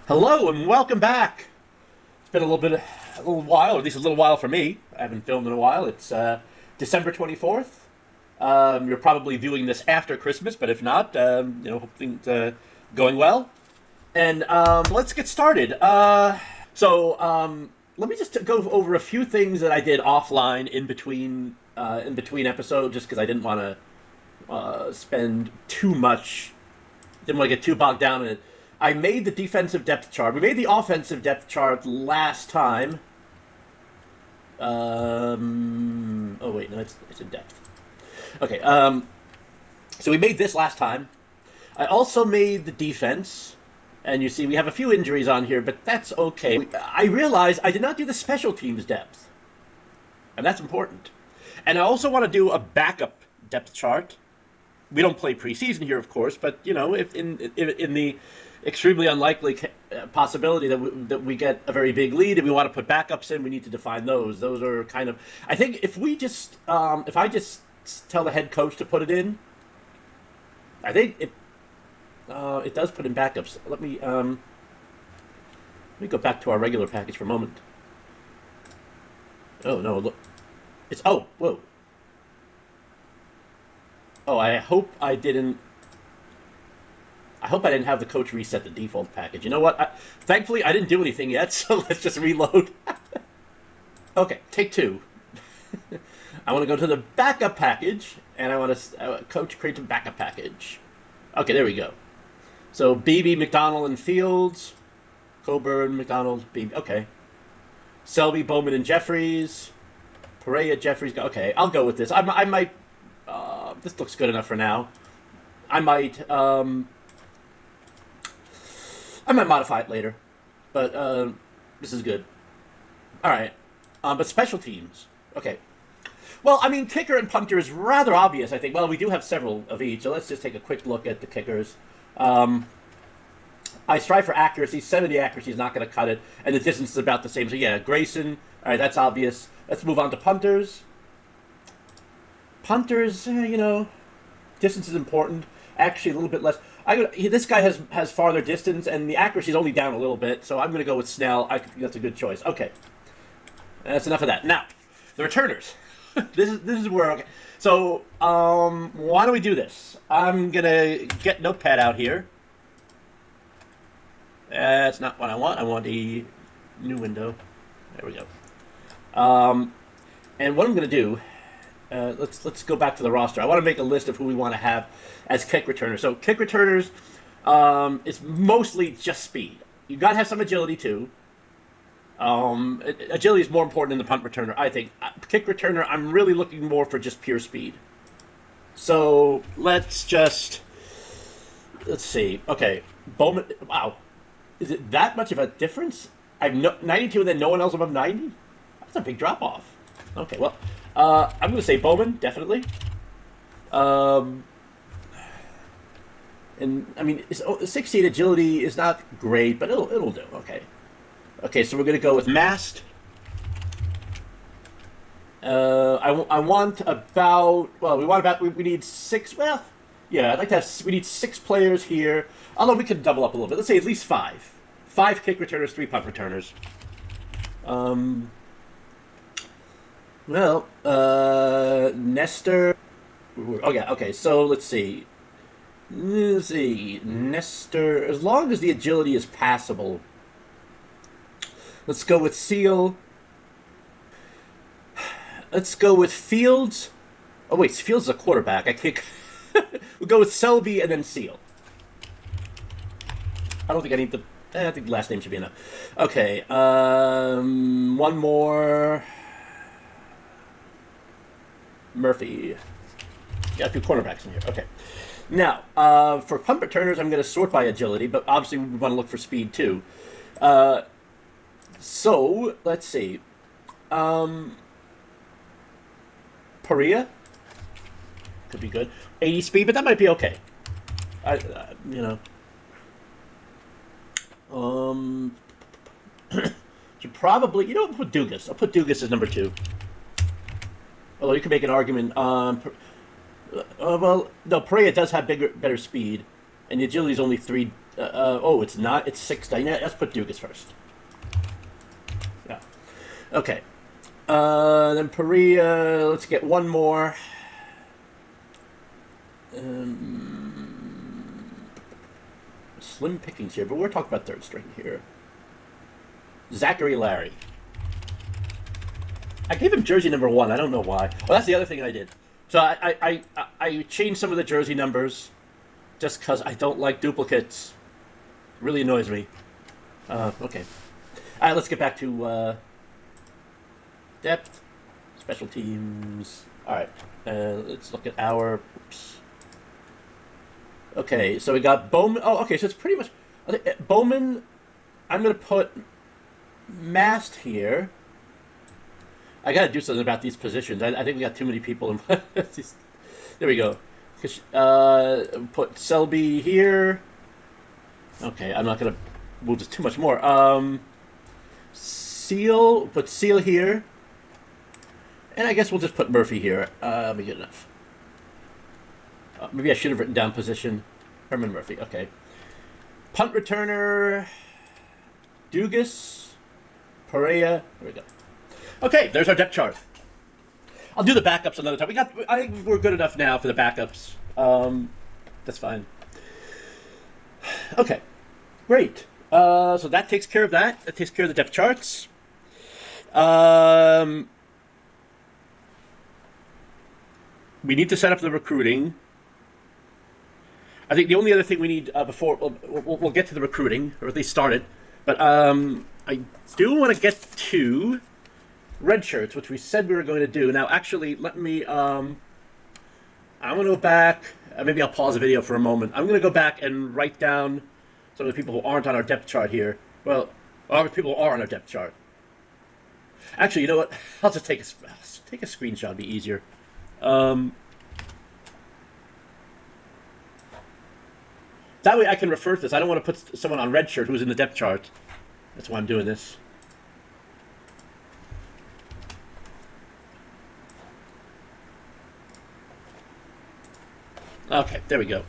Hello and welcome back. It's been a little while, or at least a little while for me. I haven't filmed in a while. It's December 24th. You're probably viewing this after Christmas, but if not, hope things going well. And let's get started. Let me just go over a few things that I did offline in between episodes, just because I didn't want to spend too much. Didn't want to get too bogged down in it. I made the defensive depth chart. We made the offensive depth chart last time. Oh wait, no, it's in depth. Okay. So we made this last time. I also made the defense, and you see we have a few injuries on here, but that's okay. I realized I did not do the special teams depth, and that's important. And I also want to do a backup depth chart. We don't play preseason here, of course, but if in the extremely unlikely possibility that we get a very big lead and we want to put backups in, we need to define those. Those are kind of, I think if I just tell the head coach to put it in, I think it does put in backups. Let me go back to our regular package for a moment. Oh no, look, whoa. Oh, I hope I didn't have the coach reset the default package. You know what? Thankfully, I didn't do anything yet, so let's just reload. Okay, take two. I want to go to the backup package, and I want to coach create a backup package. Okay, there we go. So Beebe, McDonald, and Fields. Coburn, McDonald, Beebe. Okay. Selby, Bowman, and Jeffries. Perea, Jeffries. Okay, I'll go with this. I might... this looks good enough for now. I might modify it later, but this is good. All right, but special teams. Okay. Well, I mean, kicker and punter is rather obvious, I think. Well, we do have several of each, so let's just take a quick look at the kickers. I strive for accuracy. 70 accuracy is not going to cut it, and the distance is about the same. So yeah, Grayson. All right, that's obvious. Let's move on to punters. Punters, distance is important. Actually, a little bit less. This guy has farther distance, and the accuracy is only down a little bit, so I'm going to go with Snell. I think that's a good choice. Okay. That's enough of that. Now, the returners. This is where... Okay. So, why don't we do this? I'm going to get Notepad out here. That's not what I want. I want a new window. There we go. And what I'm going to do... let's go back to the roster. I want to make a list of who we want to have as kick returners. So kick returners is mostly just speed. You got to have some agility too. Agility is more important than the punt returner, I think. Kick returner, I'm really looking more for just pure speed. So let's see. Okay, Bowman. Wow, is it that much of a difference? I've 92 and then no one else above 90. That's a big drop off. Okay, well. I'm going to say Bowman, definitely. And, I mean, 16 agility is not great, but it'll do. Okay. Okay, so we're going to go with Mast. I want about... Well, we need 6... Well, yeah, I'd like to have... We need 6 players here. Although we could double up a little bit. Let's say at least 5. 5 kick returners, 3 punt returners. Well, Nestor... Oh, yeah, okay, so let's see. Nestor... As long as the agility is passable. Let's go with Seal. Let's go with Fields. Oh, wait, Fields is a quarterback. I can't... We'll go with Selby and then Seal. I don't think I need the... I think the last name should be enough. Okay, one more... Murphy. Got a few cornerbacks in here. Okay. Now, for punt returners, I'm going to sort by agility, but obviously we want to look for speed too. So, let's see. Perea. Could be good. 80 speed, but that might be okay. Should probably... I'll put Dugas. I'll put Dugas as number 2. Although you can make an argument. Well, no, Perea does have better speed, and the agility is only 3 Oh, it's not. It's 6. Yeah, let's put Dugas first. Yeah. Okay. Then Perea. Let's get one more. Slim pickings here, but we're talking about third string here. Zachary Larry. I gave him jersey number 1. I don't know why. Oh, that's the other thing I did. So I changed some of the jersey numbers just because I don't like duplicates. It really annoys me. Okay. All right, let's get back to depth, special teams. All right, let's look at our. Oops. Okay, so we got Bowman. Oh, okay, so it's pretty much Bowman. I'm gonna put Mast here. I gotta do something about these positions. I think we got too many people in. There we go. Put Selby here. Okay, I'm not gonna move this too much more. Seal. Put Seal here. And I guess we'll just put Murphy here. Be good enough. Maybe I should have written down position. Herman Murphy. Okay. Punt returner. Dugas. Perea. There we go. Okay, there's our depth chart. I'll do the backups another time. I think we're good enough now for the backups. That's fine. Okay, great. So that takes care of that. That takes care of the depth charts. We need to set up the recruiting. I think the only other thing we need before we'll get to the recruiting, or at least start it. But I do want to get to red shirts, which we said we were going to do. Now, actually, let me. I'm going to go back. Maybe I'll pause the video for a moment. I'm going to go back and write down some of the people who aren't on our depth chart here. Well, other people who are on our depth chart. Actually, you know what? I'll just take a screenshot. It'd be easier. That way I can refer to this. I don't want to put someone on red shirt who's in the depth chart. That's why I'm doing this. Okay, there we go.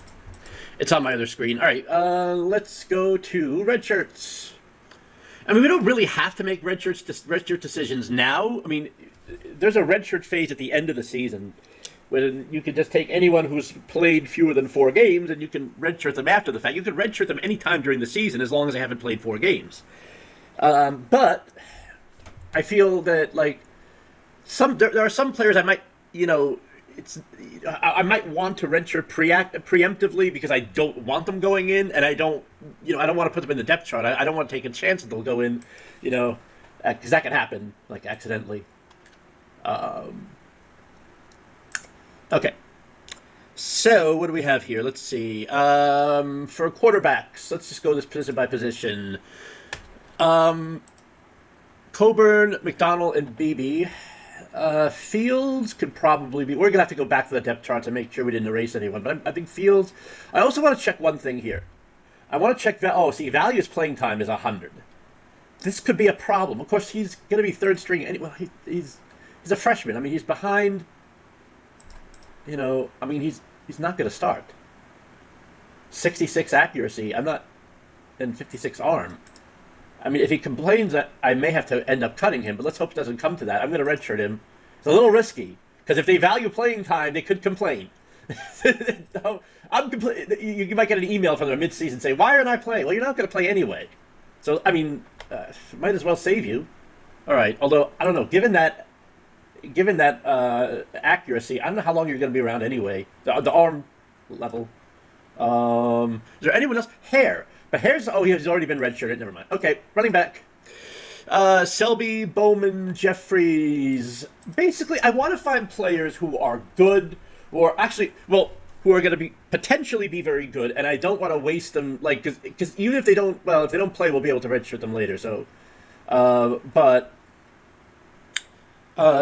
It's on my other screen. All right, let's go to red shirts. I mean, we don't really have to make red shirt decisions now. I mean, there's a red shirt phase at the end of the season when you can just take anyone who's played fewer than 4 games and you can redshirt them after the fact. You can redshirt them anytime during the season as long as they haven't played 4 games. But I feel that like there are some players I might, I might want to redshirt preemptively because I don't want them going in, and I don't want to put them in the depth chart. I don't want to take a chance that they'll go in, because that can happen like accidentally. Okay. So, what do we have here? Let's see. For quarterbacks, let's just go this position by position. Coburn, McDonald, and Beebe. Fields could probably be... We're going to have to go back to the depth chart to make sure we didn't erase anyone. But I think Fields... I also want to check one thing here. I want to check... Value's playing time is 100. This could be a problem. Of course, he's going to be third string anyway. He's a freshman. I mean, he's behind... he's not going to start. 66 accuracy. I'm not... And 56 arm. I mean, if he complains, I may have to end up cutting him, but let's hope it doesn't come to that. I'm going to redshirt him. It's a little risky, because if they value playing time, they could complain. You might get an email from them mid-season saying, why aren't I playing? Well, you're not going to play anyway. So, I mean, might as well save you. All right, although, I don't know, given that accuracy, I don't know how long you're going to be around anyway. The arm level. Is there anyone else? Hair. But he's already been redshirted. Never mind. Okay, running back. Selby, Bowman, Jeffries. Basically, I want to find players who are good, who are going to potentially be very good, and I don't want to waste them. Because even if they don't play, we'll be able to redshirt them later. So,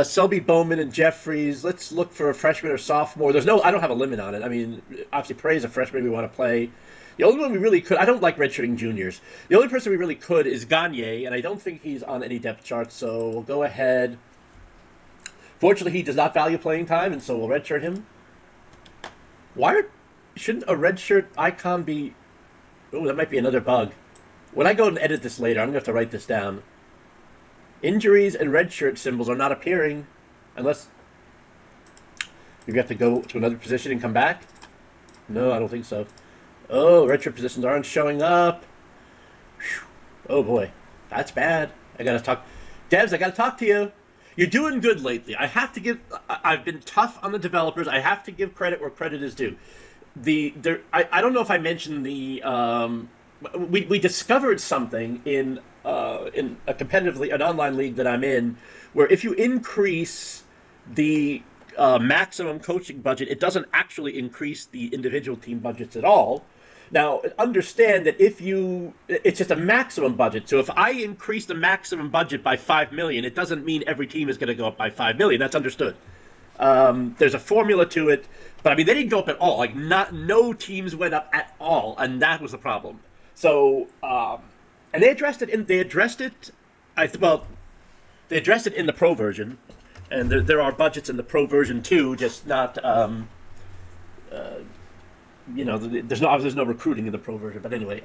Selby, Bowman, and Jeffries. Let's look for a freshman or sophomore. I don't have a limit on it. I mean, obviously, Prey's a freshman we want to play. The only one we really could... I don't like redshirting juniors. The only person we really could is Gagne, and I don't think he's on any depth chart, so we'll go ahead. Fortunately, he does not value playing time, and so we'll redshirt him. Shouldn't a redshirt icon be... Oh, that might be another bug. When I go and edit this later, I'm going to have to write this down. Injuries and red shirt symbols are not appearing unless you have to go to another position and come back. No, I don't think so. Oh, red shirt positions aren't showing up. Whew. Oh boy, that's bad. I gotta talk, devs. I gotta talk to you. You're doing good lately. I have to give. I've been tough on the developers. I have to give credit where credit is due. I don't know if I mentioned the. We discovered something in a competitive league, an online league that I'm in, where if you increase the maximum coaching budget, it doesn't actually increase the individual team budgets at all. Now, understand that it's just a maximum budget. So if I increase the maximum budget by $5 million, it doesn't mean every team is going to go up by $5 million. That's understood. There's a formula to it, but I mean, they didn't go up at all. Like, no teams went up at all, and that was the problem. So, and they addressed it in the pro version, and there are budgets in the pro version too, just not. There's no recruiting in the pro version, but anyway,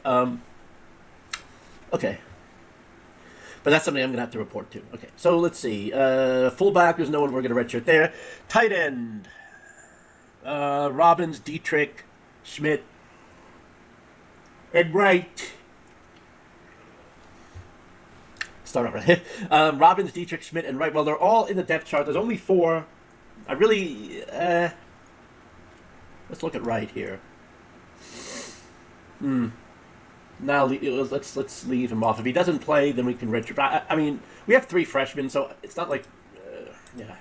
okay. But that's something I'm gonna have to report to. Okay, so let's see. Fullback, there's no one we're gonna redshirt there. Tight end, Robbins, Dietrich, Schmidt, and Wright. Start over. Robbins, Dietrich, Schmidt, and Wright. Well, they're all in the depth chart. There's only 4. I really. Let's look at Wright here. Now let's leave him off. If he doesn't play, then we can redshirt. I mean, we have 3 freshmen, so it's not like.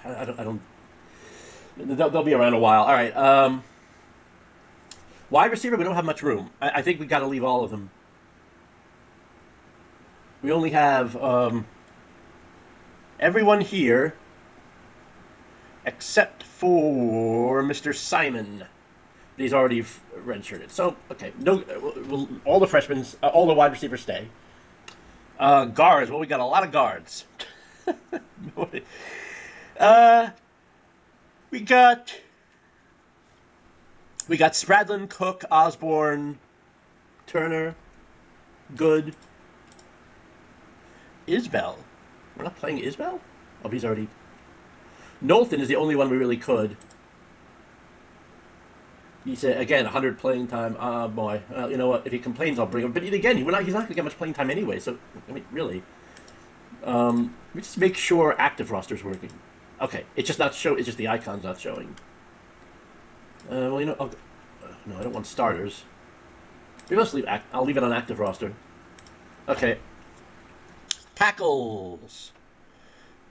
I don't. They'll be around a while. All right. Wide receiver, we don't have much room. I think we got to leave all of them. We only have everyone here except for Mr. Simon. He's already redshirted. So, okay. No, all the freshmen, all the wide receivers stay. Guards. Well, we got a lot of guards. We got Spradlin, Cook, Osborne, Turner, Good, Isbell. We're not playing Isbell? Oh, he's already. Knowlton is the only one we really could. He said, again, 100 playing time. Oh, boy. You know what? If he complains, I'll bring him. But again, he's not going to get much playing time anyway. So, I mean, really. We just make sure active roster's working. Okay. It's just not show. It's just the icon's not showing. Well, you know, no, I don't want starters. We must leave. I'll leave it on active roster. Okay. Tackles.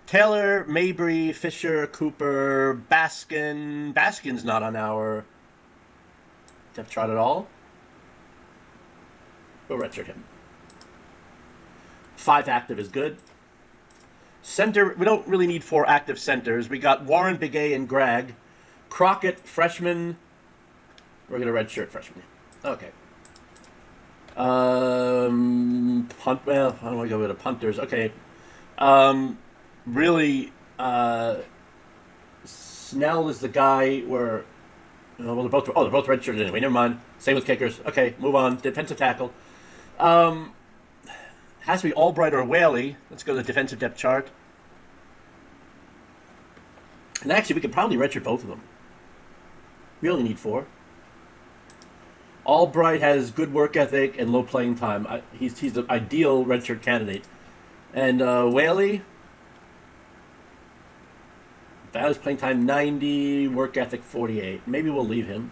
Taylor, Mabry, Fisher, Cooper, Baskin. Baskin's not on our depth chart at all. We'll redshirt him. 5 active is good. Center, we don't really need 4 active centers. We got Warren, Big A, and Greg. Crockett, freshman. We're going to redshirt freshman. Okay. Punt. Well, I don't want to go with the punters. Okay. Really, Snell is the guy where. Well, they're both redshirted anyway. Never mind. Same with kickers. Okay, move on. Defensive tackle. Has to be Albright or Whaley. Let's go to the defensive depth chart. And actually, we could probably redshirt both of them. We only need 4. Albright has good work ethic and low playing time. He's the ideal redshirt candidate. And Whaley, Valley's playing time 90, work ethic 48. Maybe we'll leave him.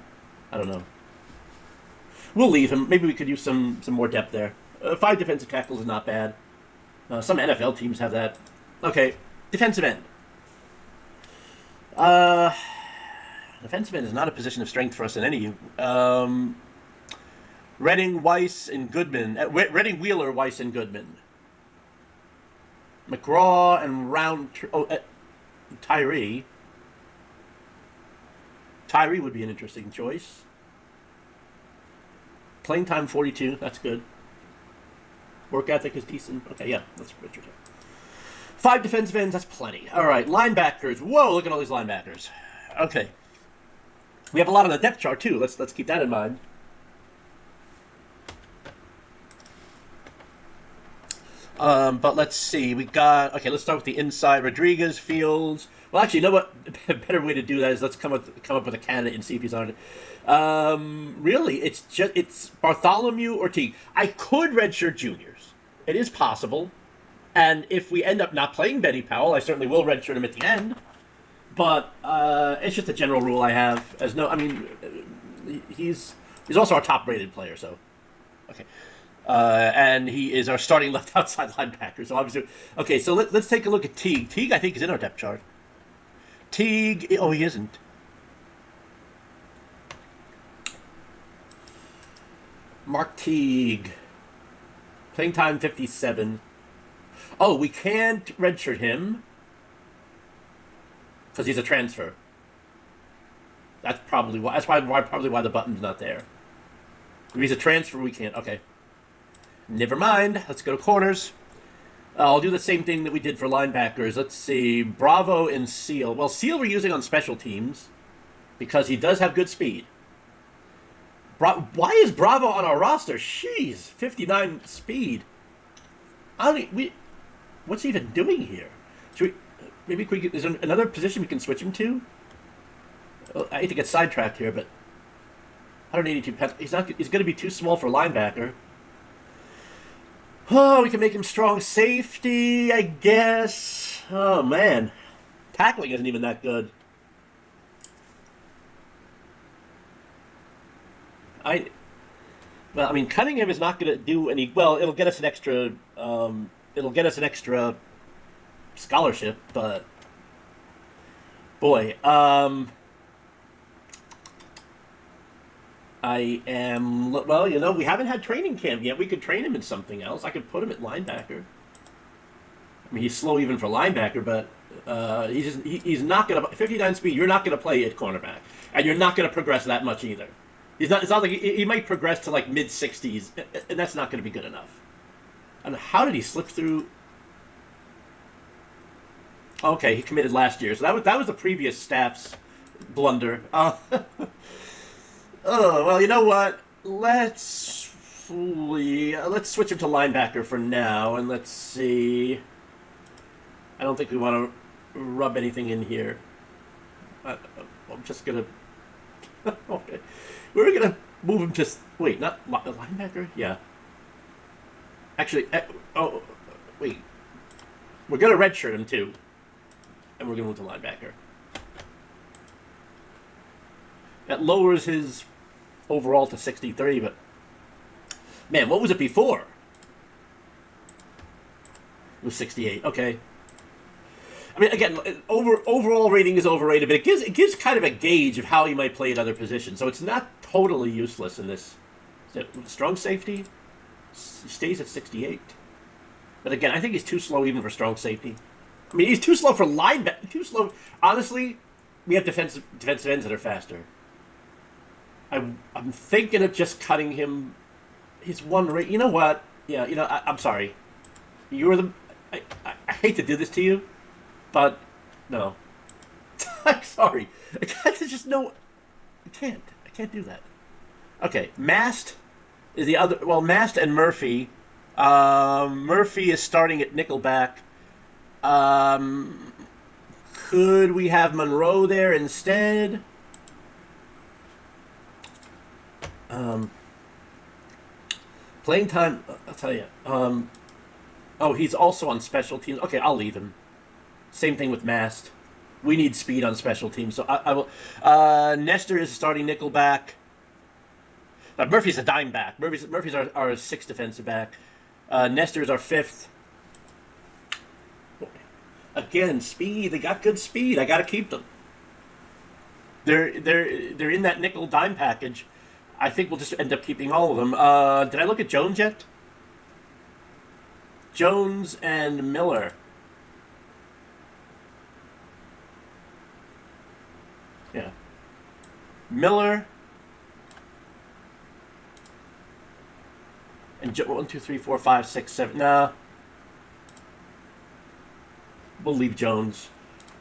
I don't know. We'll leave him. Maybe we could use some more depth there. 5 defensive tackles is not bad. Some NFL teams have that. Okay, defensive end. Defensive end is not a position of strength for us in any. Redding, Weiss, and Goodman. Redding, Wheeler, Weiss, and Goodman. McGraw and Tyree. Tyree would be an interesting choice. Playing time 42. That's good. Work ethic is decent. Okay, yeah, that's Richard. 5 defensive ends. That's plenty. All right, linebackers. Whoa, look at all these linebackers. Okay, we have a lot on the depth chart too. Let's keep that in mind. But let's see. We got okay. Let's start with the inside. Rodriguez, Fields. Well, actually, you know what? A better way to do that is let's come up with a candidate and see if he's on it. Really, it's Bartholomew or Teague. I could redshirt juniors. It is possible, and if we end up not playing Benny Powell, I certainly will redshirt him at the end. But it's just a general rule I have. As no, I mean, he's also our top-rated player. So, okay. And he is our starting left outside linebacker. So obviously, okay. So let's take a look at Teague. Teague, I think, is in our depth chart. Teague, oh, he isn't. Mark Teague, playing time 57. Oh, we can't redshirt him because he's a transfer. That's probably why. That's probably why the button's not there. If he's a transfer, we can't. Okay. Never mind. Let's go to corners. I'll do the same thing that we did for linebackers. Let's see. Bravo and Seal. Well, Seal we're using on special teams because he does have good speed. Why is Bravo on our roster? Jeez, 59 speed. What's he even doing here? Should is there another position we can switch him to? I hate to get sidetracked here, but 182 pounds. He's going to be too small for linebacker. Oh, we can make him strong safety, I guess. Oh, man. Tackling isn't even that good. Well, I mean, Cunningham is not going to do any... Well, it'll get us an extra... scholarship, but... Boy, I am... Well, you know, we haven't had training camp yet. We could train him in something else. I could put him at linebacker. I mean, he's slow even for linebacker, but he's not going to... 59 speed, you're not going to play at cornerback. And you're not going to progress that much either. It's not like... He might progress to, like, mid-60s, and that's not going to be good enough. And how did he slip through... Okay, he committed last year. So that was the previous staff's blunder. Oh, well, you know what? Let's switch him to linebacker for now, and let's see. I don't think we want to rub anything in here. I'm just gonna. Okay, we're gonna move him to. Wait, not linebacker? Yeah. Actually, wait. We're gonna redshirt him too, and we're gonna move to linebacker. That lowers his overall to 63, but man, what was it before? It was 68. Okay. I mean, again, overall rating is overrated, but it gives kind of a gauge of how he might play at other positions. So it's not totally useless in this. Strong safety? He stays at 68. But again, I think he's too slow even for strong safety. I mean, he's too slow for linebacker. Too slow. Honestly, we have defensive ends that are faster. I'm thinking of just cutting him. His one rate. You know what? Yeah. You know, I'm sorry. You're the. I hate to do this to you, but no. I'm sorry. There's just no. I can't do that. Okay, Mast is the other. Well, Mast and Murphy. Murphy is starting at nickelback. Could we have Monroe there instead? Playing time. I'll tell you. Oh, he's also on special teams. Okay, I'll leave him. Same thing with Mast. We need speed on special teams, so I will. Nestor is starting nickelback. Murphy's a dime back. Murphy's our sixth defensive back. Nestor is our fifth. Again, speed. They got good speed. I got to keep them. They're in that nickel dime package. I think we'll just end up keeping all of them. Did I look at Jones yet? Jones and Miller. Yeah. Miller. And 1, 2, 3, 4, 5, 6, 7. Nah. We'll leave Jones.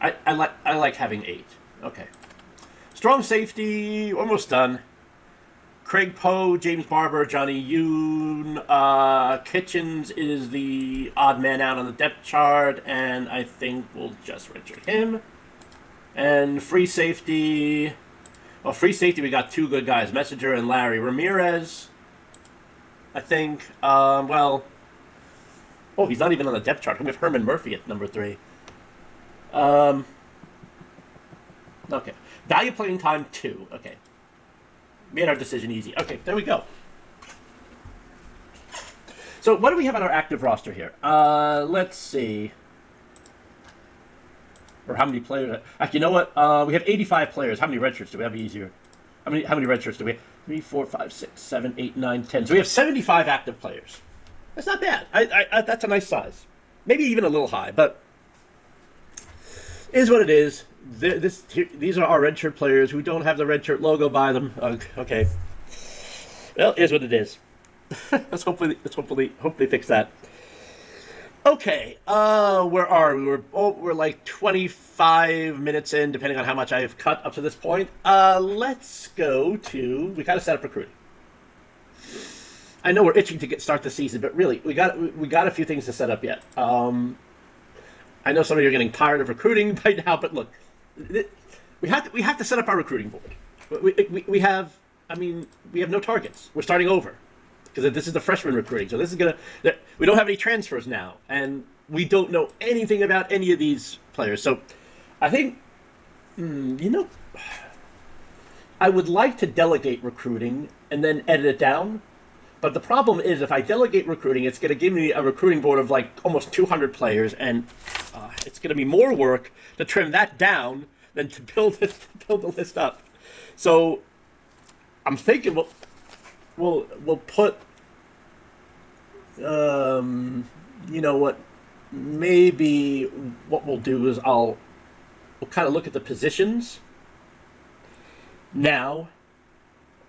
I like having 8. Okay. Strong safety. Almost done. Craig Poe, James Barber, Johnny Yoon. Kitchens is the odd man out on the depth chart, and I think we'll just redshirt him. And free safety. Well, free safety, we got two good guys, Messenger and Larry Ramirez. I think. Oh, he's not even on the depth chart. We have Herman Murphy at number 3. Okay. Value playing time 2. Okay. Made our decision easy. Okay, there we go. So what do we have on our active roster here? Let's see. Or how many players? Actually, you know what? We have 85 players. How many redshirts do we have? Easier. How many redshirts do we have? 3, 4, 5, 6, 7, 8, 9, 10. So we have 75 active players. That's not bad. That's a nice size. Maybe even a little high, but it is what it is. These are our redshirt players who don't have the redshirt logo by them. Okay. Well, it is what it is. Let's hopefully fix that. Okay. Where are we? We're like 25 minutes in, depending on how much I've cut up to this point. Let's go to. We gotta set up recruiting. I know we're itching to start the season, but really, we got a few things to set up yet. I know some of you are getting tired of recruiting by now, but look, we have to set up our recruiting board. We have no targets. We're starting over because this is the freshman recruiting. So we don't have any transfers now, and we don't know anything about any of these players. So I think, I would like to delegate recruiting and then edit it down. But the problem is, if I delegate recruiting, it's going to give me a recruiting board of like almost 200 players, and it's going to be more work to trim that down than to build the list up. So I'm thinking we'll put, maybe what we'll do is we'll kind of look at the positions now.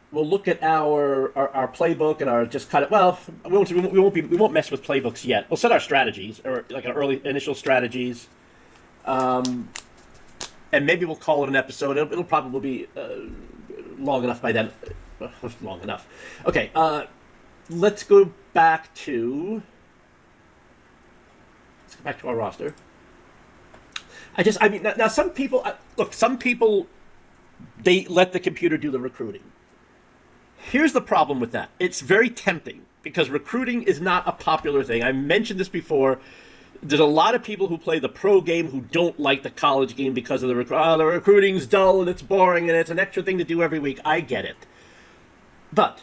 We'll look at our playbook and our just kind of, well, we won't mess with playbooks yet. We'll set our strategies, or like our early initial strategies, and maybe we'll call it an episode. It'll probably be long enough by then. Long enough. Okay, let's go back to our roster. Now some people they let the computer do the recruiting. Here's the problem with that. It's very tempting because recruiting is not a popular thing. I mentioned this before. There's a lot of people who play the pro game who don't like the college game because of the recruiting's dull and it's boring and it's an extra thing to do every week. I get it. But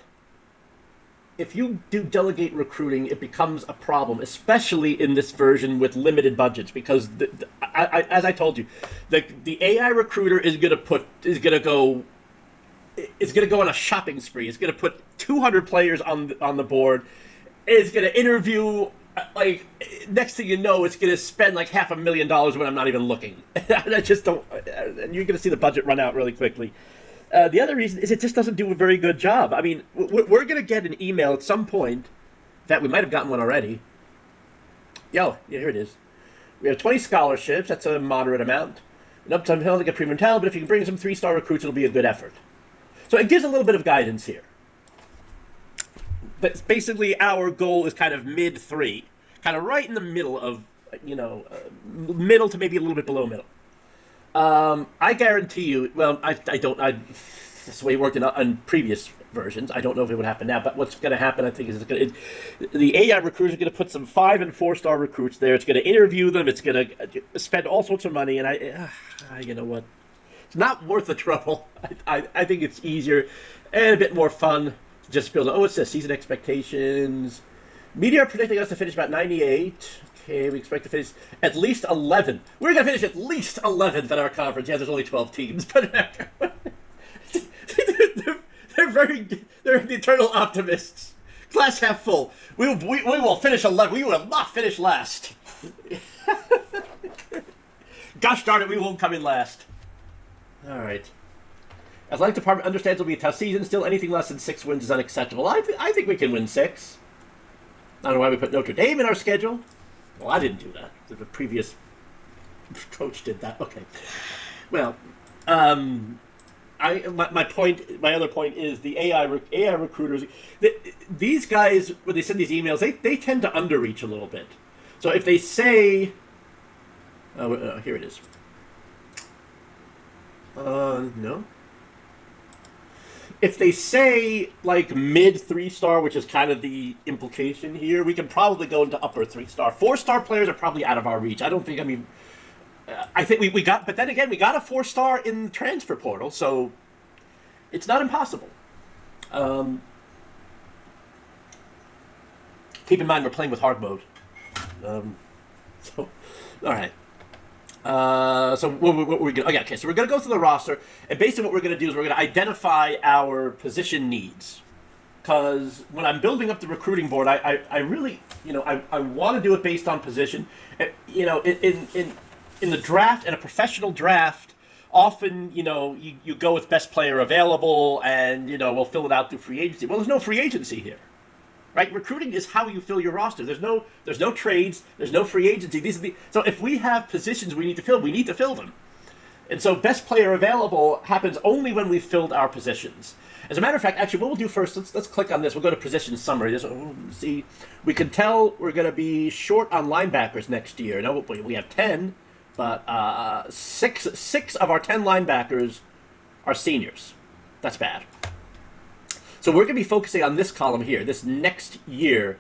if you do delegate recruiting, it becomes a problem, especially in this version with limited budgets, because as I told you, the AI recruiter is going to go on a shopping spree. It's going to put 200 players on the board. It's going to interview, like, next thing you know, it's going to spend like $500,000 when I'm not even looking. I just don't, and you're going to see the budget run out really quickly. The other reason is it just doesn't do a very good job. I mean, we're going to get an email at some point. In fact, we might have gotten one already. Yeah, here it is. We have 20 scholarships. That's a moderate amount. And up to hell to get premium talent, but if you can bring some 3-star recruits, it'll be a good effort. So it gives a little bit of guidance here. But basically, our goal is kind of mid-3, kind of right in the middle of, middle to maybe a little bit below middle. I guarantee you, well, that's the way it worked in previous versions. I don't know if it would happen now, but what's going to happen, I think, is the AI recruiters are going to put some 5- and 4-star recruits there. It's going to interview them. It's going to spend all sorts of money, and you know what? It's not worth the trouble. I think it's easier and a bit more fun to just build. Oh, it's this season expectations. Media are predicting us to finish about 98. Okay, we expect to finish at least 11. We're going to finish at least 11th at our conference. Yeah, there's only 12 teams, but they're the eternal optimists. Glass half full. We will finish 11. We will not finish last. Gosh darn it, we won't come in last. All right. Athletic department understands it'll be a tough season. Still, anything less than 6 wins is unacceptable. I think we can win 6. I don't know why we put Notre Dame in our schedule. Well, I didn't do that. The previous coach did that. Okay. Well, I my other point is the AI recruiters. These guys, when they send these emails, they tend to underreach a little bit. So if they say, here it is. No. If they say like mid 3-star, which is kind of the implication here, we can probably go into upper 3-star. 4-star players are probably out of our reach. I don't think. I mean, I think we got, but then again, we got a 4-star in the transfer portal, so it's not impossible. Keep in mind we're playing with hard mode. So, all right. So what we're gonna, okay, so we're gonna go through the roster, and basically what we're gonna do is we're gonna identify our position needs. Because when I'm building up the recruiting board, I really, I want to do it based on position. In the draft, in a professional draft, often, you go with best player available, and we'll fill it out through free agency. Well, there's no free agency here. Right, recruiting is how you fill your roster. There's no trades. There's no free agency. So if we have positions we need to fill them. And so best player available happens only when we've filled our positions. As a matter of fact, actually, what we'll do first, let's click on this. We'll go to position summary. See, we can tell we're going to be short on linebackers next year. No, we have 10, but six of our 10 linebackers are seniors. That's bad. So we're going to be focusing on this column here, this next year.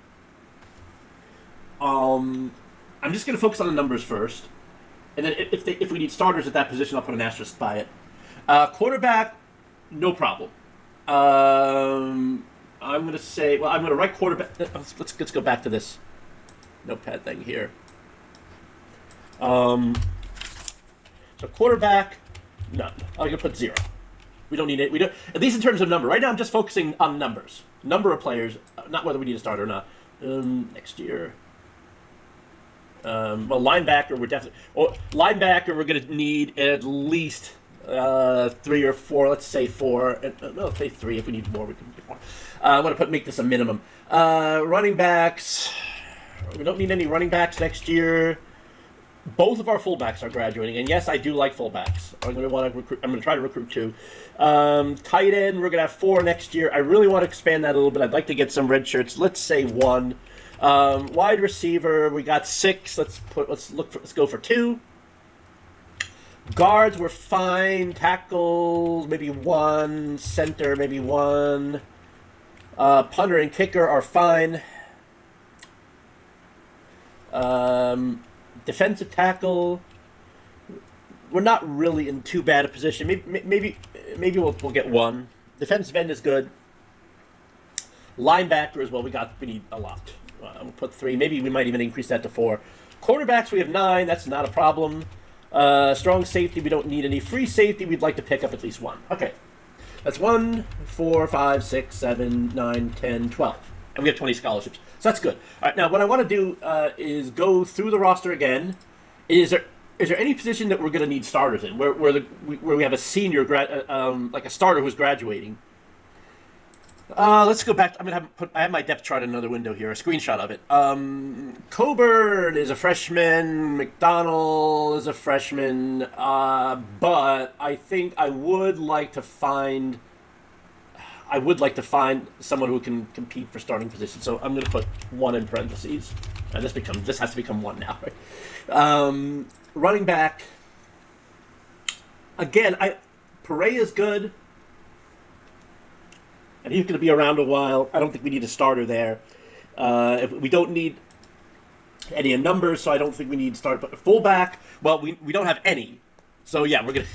I'm just going to focus on the numbers first. And then if we need starters at that position, I'll put an asterisk by it. Quarterback, no problem. I'm going to say, I'm going to write quarterback. Let's go back to this notepad thing here. So quarterback, none. I'm going to put 0. We don't need it. We don't, at least in terms of number. Right now, I'm just focusing on numbers, number of players, not whether we need a starter or not. Next year, linebacker, we're definitely. Linebacker, we're going to need at least 3 or 4. Let's say 4. Let's say 3. If we need more, we can get more. I'm going to make this a minimum. Running backs, we don't need any running backs next year. Both of our fullbacks are graduating, and yes, I do like fullbacks. I'm going to try to recruit 2. Tight end, we're going to have 4 next year. I really want to expand that a little bit. I'd like to get some red shirts. Let's say 1. Wide receiver, we got 6. Let's go for 2. Guards, we're fine. Tackles, maybe 1. Center, maybe 1. Punter and kicker are fine. Defensive tackle, we're not really in too bad a position. Maybe we'll get 1. Defensive end is good. Linebackers, well, we need a lot. We'll put 3. Maybe we might even increase that to 4. Quarterbacks, we have 9. That's not a problem. Strong safety, we don't need any. Free safety, we'd like to pick up at least 1. Okay, that's 1, 4, 5, 6, 7, 9, 10, 12. And we have 20 scholarships. So that's good. All right, now what I want to do is go through the roster again. Is there any position that we're going to need starters in, where we have a senior, like a starter who's graduating? Let's go back. I have my depth chart in another window here, a screenshot of it. Coburn is a freshman. McDonald is a freshman. But I think I would like to find someone who can compete for starting position. So I'm going to put 1 in parentheses. This has to become 1 now, right? Running back. Again, Pereira's good, and he's going to be around a while. I don't think we need a starter there. We don't need any in numbers, so I don't think we need to start. But fullback, well, we don't have any. So yeah, we're gonna.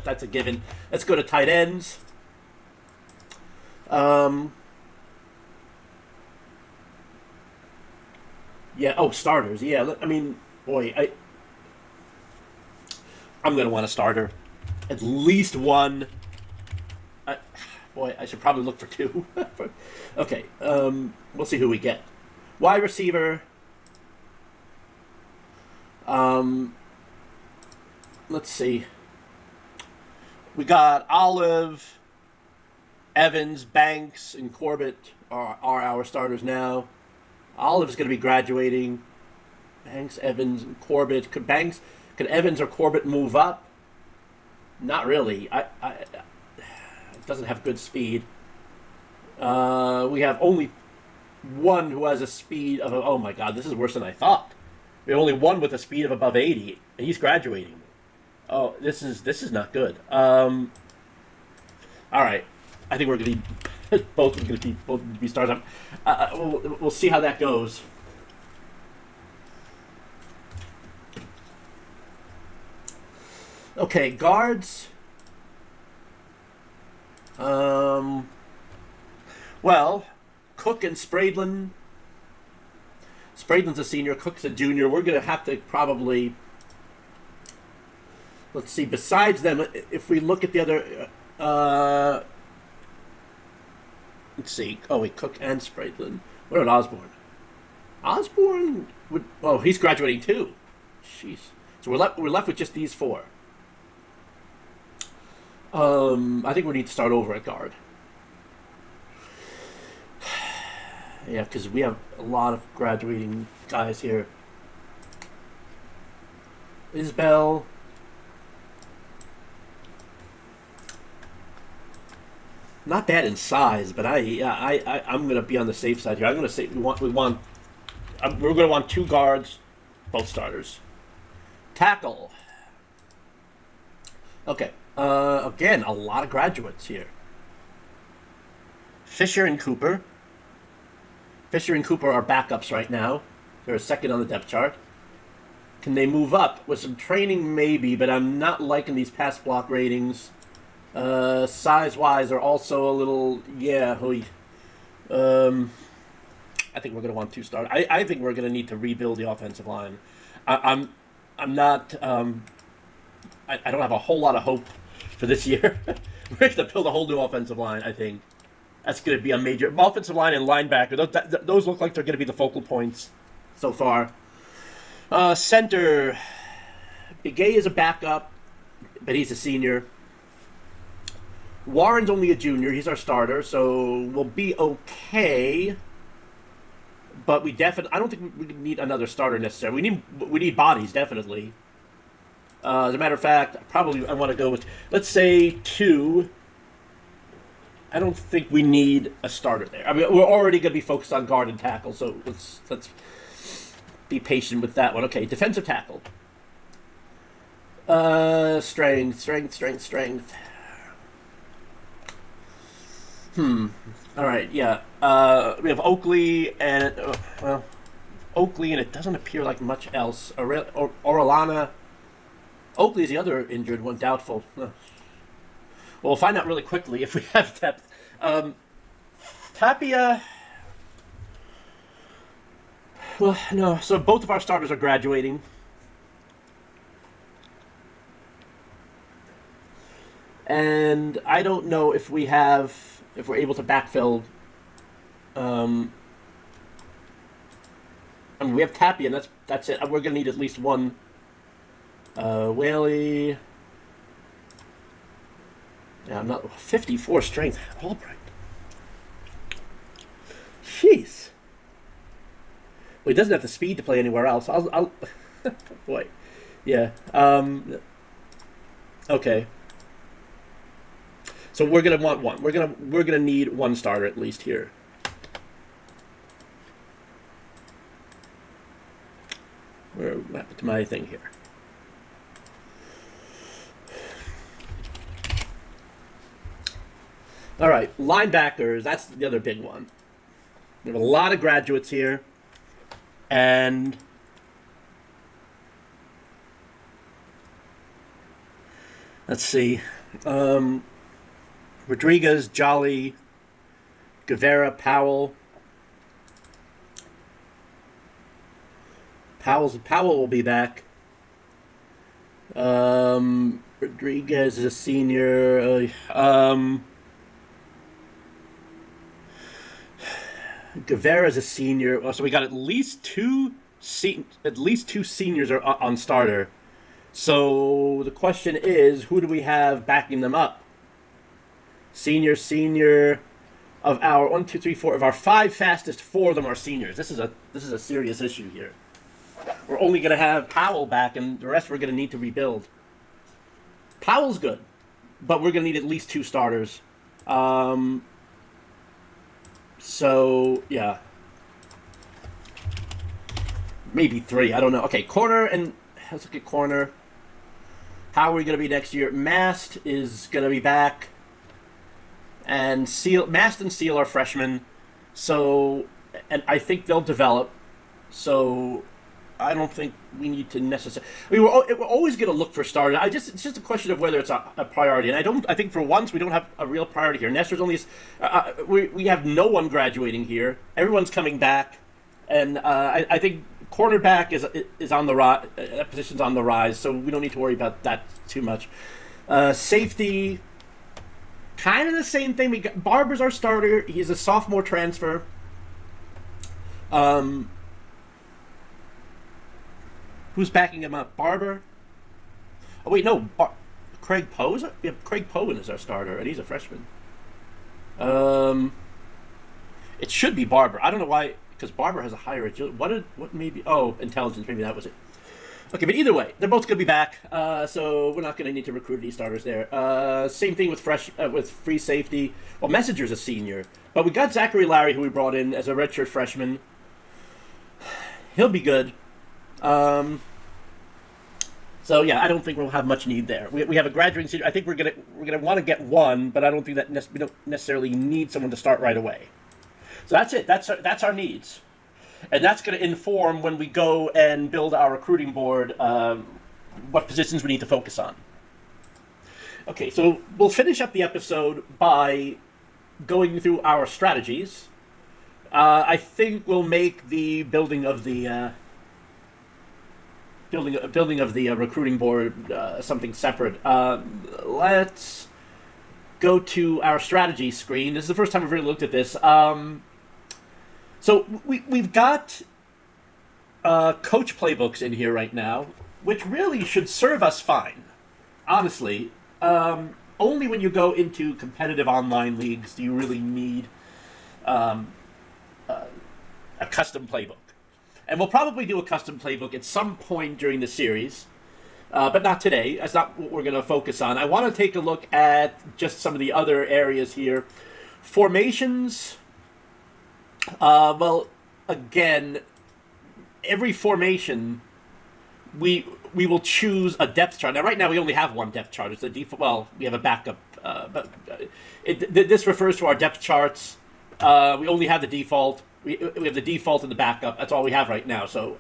That's a given. Let's go to tight ends. Starters. Yeah, I mean, boy, I'm going to want a starter. At least 1. I should probably look for 2. Okay, we'll see who we get. Wide receiver. Let's see. We got Olive, Evans, Banks, and Corbett are our starters now. Olive's going to be graduating. Banks, Evans, and Corbett. Could Evans or Corbett move up? Not really. doesn't have good speed. We have only one who has a speed of, oh my god, this is worse than I thought. We have only one with a speed of above 80, and he's graduating. Oh, this is not good. All right, I think we're gonna be both gonna be stars. We'll see how that goes. Okay, guards. Well, Cook and Spradlin. Spradlin's a senior, Cook's a junior. We're going to have to probably... Let's see, besides them, if we look at the other... let's see. Oh, wait, Cook and Spradlin. What about Osborne? Osborne would... Oh, he's graduating too. Jeez. So we're left with just these four. I think we need to start over at guard. Yeah, because we have a lot of graduating guys here. Isbell. Not bad in size, but I'm gonna be on the safe side here. I'm gonna say we're gonna want 2 guards, both starters. Tackle. Okay. Again, a lot of graduates here. Fisher and Cooper. Fisher and Cooper are backups right now. They're second on the depth chart. Can they move up? With some training, maybe, but I'm not liking these pass block ratings. Size-wise, they're also a little... Yeah, I think we're going to want 2 stars. I think we're going to need to rebuild the offensive line. I'm not... I don't have a whole lot of hope for this year. We're going to build a whole new offensive line, I think. That's going to be a major... Offensive line and linebacker, those look like they're going to be the focal points so far. Center. Begay is a backup, but he's a senior. Warren's only a junior. He's our starter, so we'll be okay. But we definitely... I don't think we need another starter necessarily. We need bodies, definitely. As a matter of fact, probably I want to go with... Let's say 2... I don't think we need a starter there. I mean, we're already going to be focused on guard and tackle, so let's be patient with that one. Okay, defensive tackle. Strength. All right, yeah. We have Oakley and... Oakley, and it doesn't appear like much else. Orellana. Oakley's the other injured one, doubtful. Well, we'll find out really quickly if we have depth. Tapia... Well, no. So both of our starters are graduating. And I don't know if we're able to backfill... I mean, we have Tapia, and that's it. We're going to need at least one... Whaley... Yeah, I'm not 54 strength. Albright. Jeez. Well, he doesn't have the speed to play anywhere else. I'll boy. Yeah. Okay. So we're gonna want one. We're gonna need one starter at least here. Where happened to my thing here? All right, linebackers, that's the other big one. We have a lot of graduates here. And let's see. Rodriguez, Jolly, Guevara, Powell. Powell will be back. Rodriguez is a senior. Guevara is a senior. So we got at least two seniors are on starter. So the question is, who do we have backing them up? Senior of our 1, 2, 3, 4 of our 5 fastest, 4 of them are seniors. This is a serious issue here. We're only going to have Powell back, and the rest we're going to need to rebuild. Powell's good, but we're going to need at least 2 starters. Um, so, yeah. Maybe 3. I don't know. Okay, corner, and let's look at corner. How are we going to be next year? Mast is going to be back. And Mast and Seal are freshmen. So, and I think they'll develop. So, I don't think we need to necessarily. I mean, we're always going to look for starters. It's just a question of whether it's a priority. And I think for once we don't have a real priority here. Nestor's only. We have no one graduating here. Everyone's coming back, and I think cornerback is on the rise. That position's on the rise, so we don't need to worry about that too much. Safety, kind of the same thing. Barber's our starter. He's a sophomore transfer. Who's backing him up? Barber? Oh, wait, no. Craig Poe? We have Craig Poe as our starter, and he's a freshman. It should be Barber. I don't know why, because Barber has a higher agility. What maybe? Oh, intelligence. Maybe that was it. Okay, but either way, they're both going to be back, so we're not going to need to recruit any starters there. Same thing with free safety. Well, Messenger's a senior, but we got Zachary Larry, who we brought in as a redshirt freshman. He'll be good. So yeah, I don't think we'll have much need there. We have a graduating senior. I think we're gonna want to get one, but I don't think that we don't necessarily need someone to start right away. So that's it. That's our needs, and that's going to inform when we go and build our recruiting board what positions we need to focus on. Okay, so we'll finish up the episode by going through our strategies. I think we'll make the building of the recruiting board something separate. Let's go to our strategy screen. This is the first time we've really looked at this. So we've got coach playbooks in here right now, which really should serve us fine. Honestly, only when you go into competitive online leagues do you really need a custom playbook. And we'll probably do a custom playbook at some point during the series, but not today. That's not what we're going to focus on. I want to take a look at just some of the other areas here. Formations. Well, again, every formation, we will choose a depth chart. Now, right now, we only have one depth chart. It's the default. Well, we have a backup, but this refers to our depth charts. We only have the default. We have the default and the backup. That's all we have right now. So,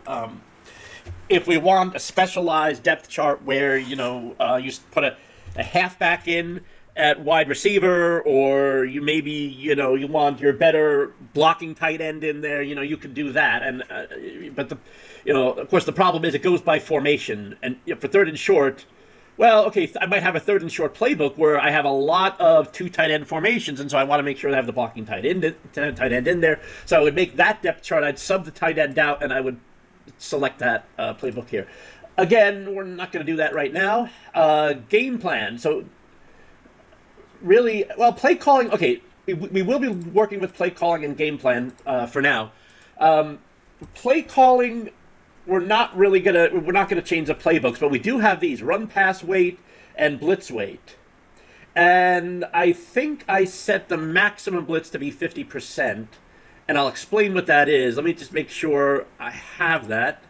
if we want a specialized depth chart where you put a halfback in at wide receiver, or you want your better blocking tight end in there, you can do that. And but of course the problem is it goes by formation, and for third and short. Well, okay, I might have a third and short playbook where I have a lot of 2 tight end formations, and so I want to make sure I have the blocking tight end in there. So I would make that depth chart. I'd sub the tight end out, and I would select that playbook here. Again, we're not going to do that right now. Game plan. So really, well, play calling. Okay, we will be working with play calling and game plan for now. Play calling. We're not gonna change the playbooks, but we do have these run, pass, wait, and blitz wait. And I think I set the maximum blitz to be 50%, and I'll explain what that is. Let me just make sure I have that.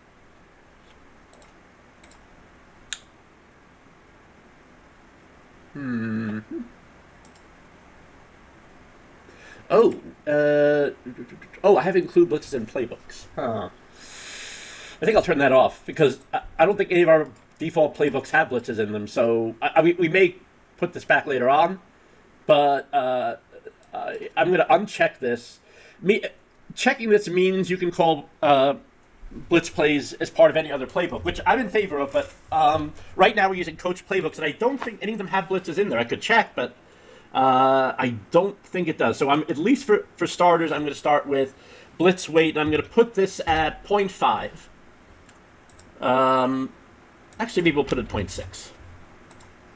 I have include blitzes in playbooks. Huh. I think I'll turn that off because I don't think any of our default playbooks have blitzes in them. So we may put this back later on, but I'm going to uncheck this. Checking this means you can call blitz plays as part of any other playbook, which I'm in favor of. But right now we're using coach playbooks, and I don't think any of them have blitzes in there. I could check, but I don't think it does. So I'm at least for starters, I'm going to start with blitz weight, and I'm going to put this at 0.5. Actually, maybe we'll put it at 0.6.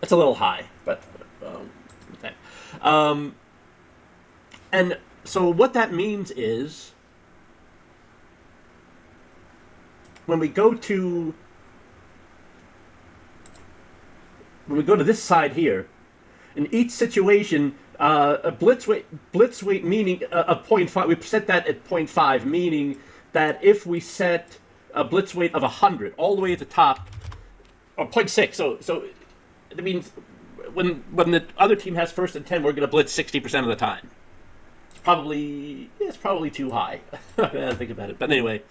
That's a little high, but okay. And so what that means is when we go to this side here, in each situation, A blitz weight meaning of 0.5. We set that at 0.5, meaning that if we set a blitz weight of 100 all the way at the top, or 0.6, so it means when the other team has first and 10, we're going to blitz 60% of the time. It's probably too high. I gotta think about it, but anyway,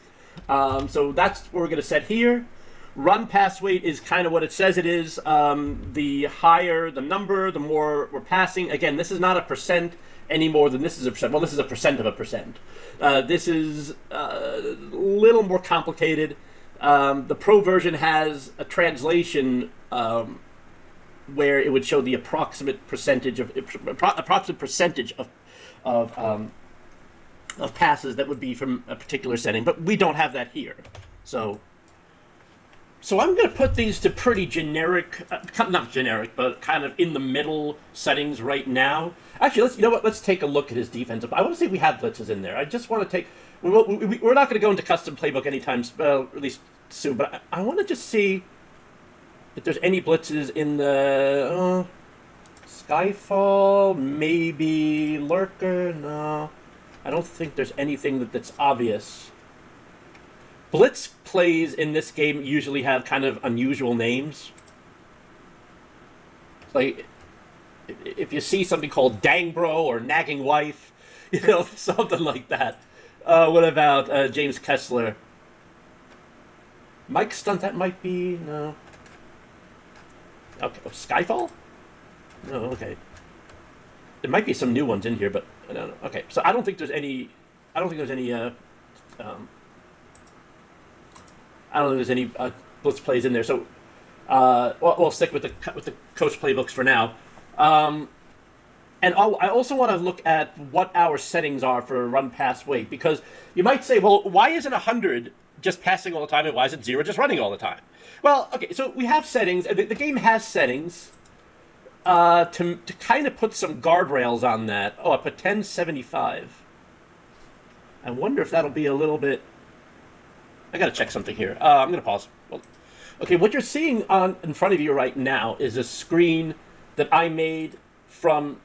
so that's what we're going to set here. Run pass weight is kind of what it says it is. The higher the number, the more we're passing. Again, this is not a percent any more than this is a percent. Well, this is a percent of a percent. This is a little more complicated. The Pro version has a translation where it would show the approximate percentage of passes that would be from a particular setting, but we don't have that here. So I'm going to put these to pretty generic, not generic, but kind of in the middle settings right now. Actually, let's take a look at his defensive. I want to see if we have blitzes in there. I just want to take. We're not going to go into custom playbook anytime, at least soon. But I want to just see if there's any blitzes in the Skyfall, maybe Lurker. No, I don't think there's anything that's obvious. Blitz plays in this game usually have kind of unusual names. Like, if you see something called Dang Bro or Nagging Wife, something like that. What about James Kessler? Mike Stunt, that might be... No. Okay, Skyfall? No, okay. There might be some new ones in here, but I don't know. Okay, so I don't think there's any... blitz plays in there. So we'll stick with the coach playbooks for now. And I also want to look at what our settings are for run pass weight, because you might say, well, why isn't 100 just passing all the time, and why is it 0 just running all the time? Well, okay, so we have settings. The game has settings to kind of put some guardrails on that. Oh, I put 1075. I wonder if that'll be a little bit... I gotta check something here. I'm gonna pause. Well, okay, what you're seeing in front of you right now is a screen that I made from...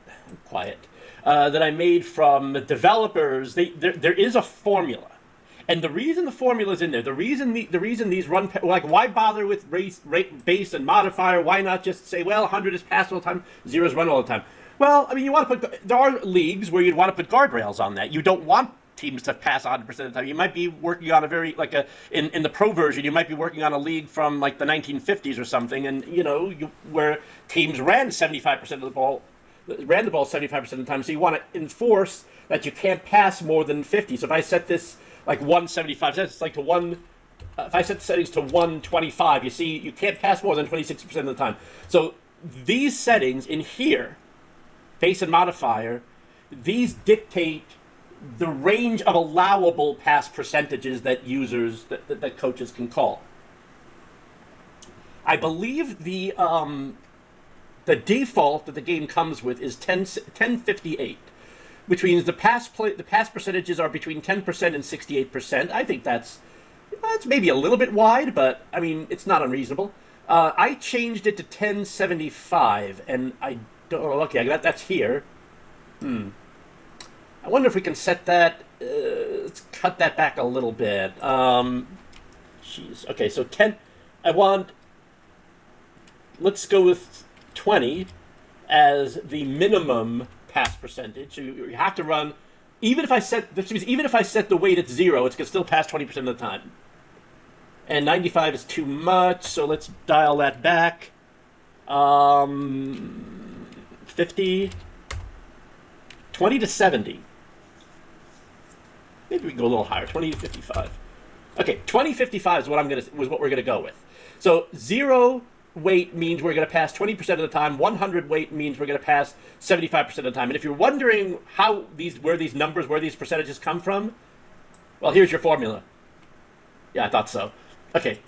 that I made from developers. There is a formula. And the reason the formula is in there, the reason these run... Like, why bother with rate, base, and modifier? Why not just say, well, 100 is passed all the time, 0 is run all the time? Well, I mean, you want to put... There are leagues where you'd want to put guardrails on that. You don't want teams to pass 100% of the time. You might be working on in the Pro version, you might be working on a league from like the 1950s or something, and where teams ran 75% of the ball, ran the ball 75% of the time. So you want to enforce that you can't pass more than 50. So if I set this like 175, it's like to one. If I set the settings to 125, you see you can't pass more than 26% of the time. So these settings in here, base and modifier, these dictate the range of allowable pass percentages that that coaches can call. I believe the default that the game comes with is 1058, which means the pass percentages are between 10% and 68%. I think that's maybe a little bit wide, but I mean it's not unreasonable. I changed it to 1075, and I don't know. Okay, that's here. I wonder if we can set that. Let's cut that back a little bit. Jeez. Okay, so 10. Let's go with 20 as the minimum pass percentage. So you have to run. Even if I set the weight at 0, it's going to still pass 20% of the time. And 95 is too much, so let's dial that back. 50. 20 to 70. Maybe we can go a little higher, 20 to 55. Okay, 2055 is what we're gonna go with. So 0 weight means we're gonna pass 20% of the time. 100 weight means we're gonna pass 75% of the time. And if you're wondering where these percentages come from, well, here's your formula. Yeah, I thought so. Okay,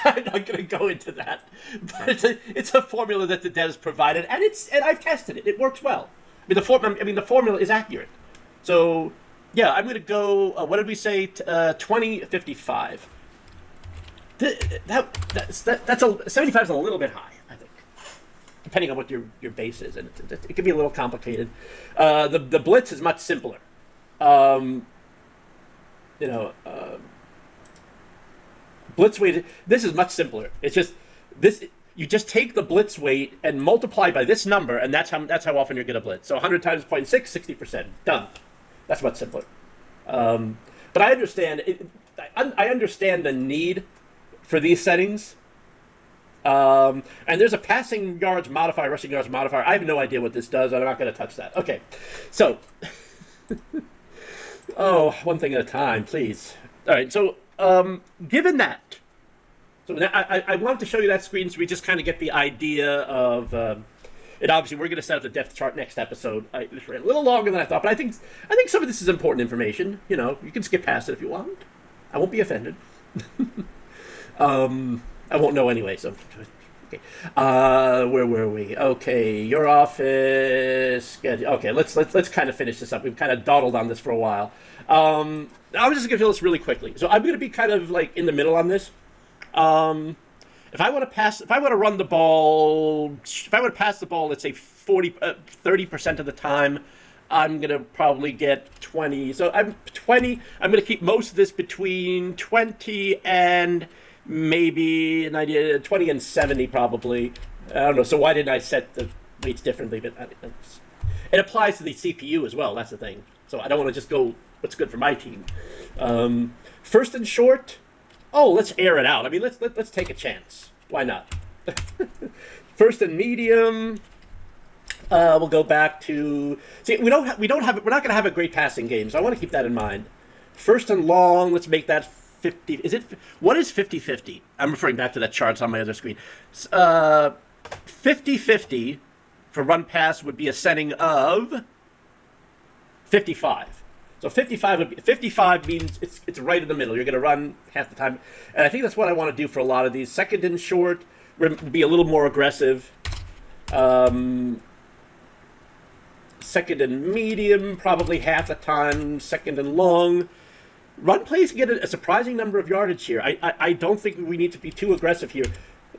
I'm not gonna go into that, but it's a formula that the devs provided, and I've tested it. It works well. The formula is accurate. So, yeah, I'm going to go, what did we say? 2055. That's 75 is a little bit high, I think. depending on what your base is, and it can be a little complicated. The blitz is much simpler. You know, blitz weight. This is much simpler. It's just this. You just take the blitz weight and multiply by this number, and that's how often you're going to blitz. So 100 times 0.6, 60%. Done. That's much simpler. But I understand. I understand the need for these settings. And there's a passing yards modifier, rushing yards modifier. I have no idea what this does. I'm not going to touch that. Okay. So, one thing at a time, please. All right. So, given that, so I wanted to show you that screen so we just kind of get the idea of. And obviously, we're going to set up the depth chart next episode. This ran a little longer than I thought, but I think some of this is important information. You know, you can skip past it if you want. I won't be offended. I won't know anyway. So, okay. Where were we? Okay, your office. Okay, let's kind of finish this up. We've kind of dawdled on this for a while. I'm just going to do this really quickly. So I'm going to be kind of like in the middle on this. If I want to run the ball, if I want to pass the ball, let's say 30% of the time, I'm going to probably get 20. So I'm going to keep most of this between 20 and maybe an idea 20 and 70 probably. I don't know. So why didn't I set the weights differently? But it applies to the CPU as well. That's the thing. So I don't want to just go what's good for my team. First and short. Oh, let's air it out. I mean, let's take a chance. Why not? First and medium. We'll go back to we're not going to have a great passing game, so I want to keep that in mind. First and long. Let's make that 50. What is 50-50? I'm referring back to that chart on my other screen. 50-50 for run pass would be a setting of 55. So 55 means it's right in the middle. You're going to run half the time. And I think that's what I want to do for a lot of these. Second and short would be a little more aggressive. Second and medium, probably half the time. Second and long. Run plays get a surprising number of yardage here. I don't think we need to be too aggressive here.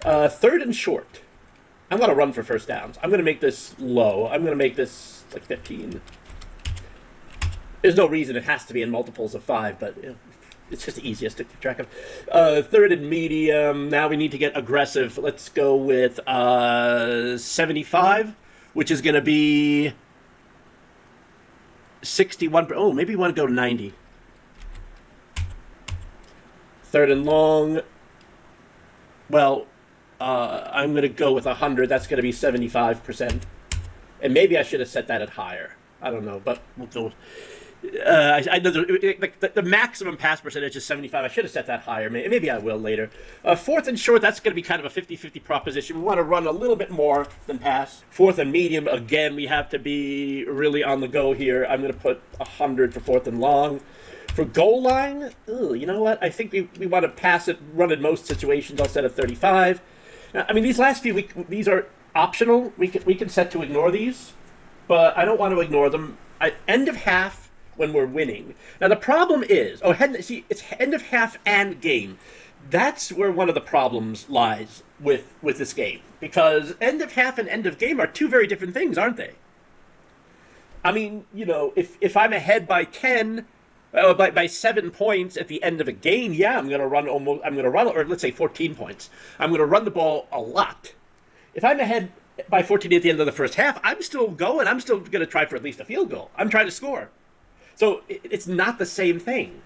Third and short. I'm going to run for first downs. I'm going to make this low. I'm going to make this like 15. There's no reason it has to be in multiples of 5, but it's just the easiest to keep track of. Third and medium. Now we need to get aggressive. Let's go with 75, which is going to be 61. Oh, maybe we want to go 90. Third and long. Well, I'm going to go with 100. That's going to be 75%. And maybe I should have set that at higher. I don't know, but we'll go. I know the maximum pass percentage is 75. I should have set that higher. Maybe I will later. Fourth and short, that's going to be kind of a 50-50 proposition. We want to run a little bit more than pass. Fourth and medium, again, we have to be really on the go here. I'm going to put 100 for fourth and long. For goal line, you know what? I think we want to pass it, run in most situations. I'll set a 35. Now, I mean, these last few these are optional. We can set to ignore these, but I don't want to ignore them. End of half. When we're winning. Now the problem is, it's end of half and game. That's where one of the problems lies with this game. Because end of half and end of game are two very different things, aren't they? I mean, you know, if I'm ahead by 10, by 7 points at the end of a game, yeah, I'm going to run, or let's say 14 points. I'm going to run the ball a lot. If I'm ahead by 14 at the end of the first half, I'm still going. I'm still going to try for at least a field goal. I'm trying to score. So it's not the same thing.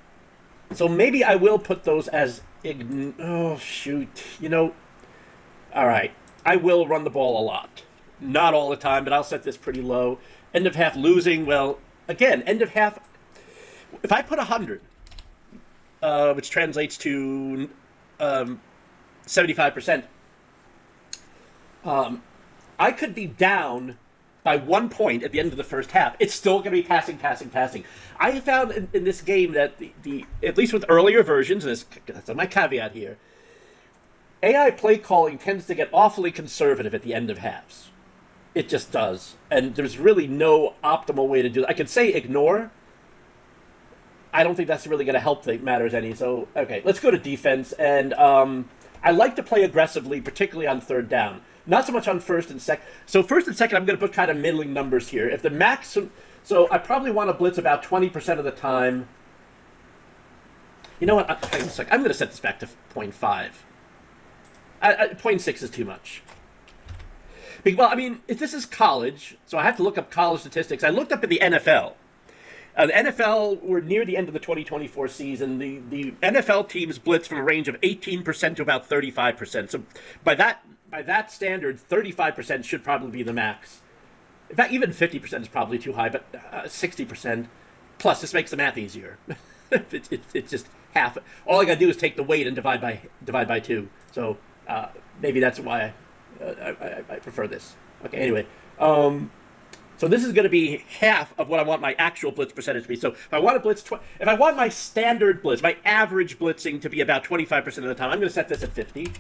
So maybe I will put those as oh shoot, you know. All right, I will run the ball a lot, not all the time, but I'll set this pretty low. End of half losing. Well, again, end of half. If I put 100, which translates to 75%, I could be down by 1 point at the end of the first half. It's still going to be passing. I have found in this game that the at least with earlier versions, and that's my caveat here, AI play calling tends to get awfully conservative at the end of halves. It just does. And there's really no optimal way to do it. I could say ignore. I don't think that's really going to help matters any. So, okay, let's go to defense. And I like to play aggressively, particularly on third down. Not so much on first and second. So first and second, I'm going to put kind of middling numbers here. If the max, so I probably want to blitz about 20% of the time. You know what? Hang on a second. I'm going to set this back to 0.5. 0.6 is too much. Well, I mean, if this is college, so I have to look up college statistics. I looked up at the NFL. The NFL, we're near the end of the 2024 season. The NFL teams blitz from a range of 18% to about 35%. So by that standard, 35% should probably be the max. In fact, even 50% is probably too high, but 60%. Plus, this makes the math easier. It's just half. All I got to do is take the weight and divide by 2. So maybe that's why I prefer this. Okay, anyway. So this is going to be half of what I want my actual blitz percentage to be. So if I want to blitz, if I want my standard blitz, my average blitzing to be about 25% of the time, I'm going to set this at 50.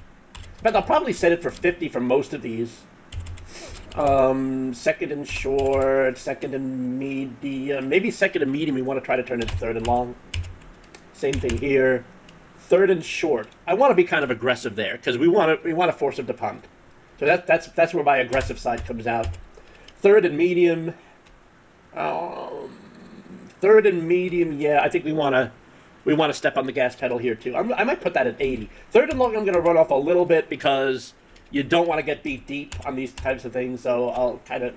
But I'll probably set it for 50 for most of these. Second and short, second and medium. Maybe second and medium we want to try to turn into third and long. Same thing here. Third and short. I want to be kind of aggressive there because we want to force him to punt. So that's where my aggressive side comes out. Third and medium. Third and medium. Yeah, I think we want to step on the gas pedal here too. I might put that at 80. Third and long, I'm going to run off a little bit because you don't want to get beat deep on these types of things. So I'll kind of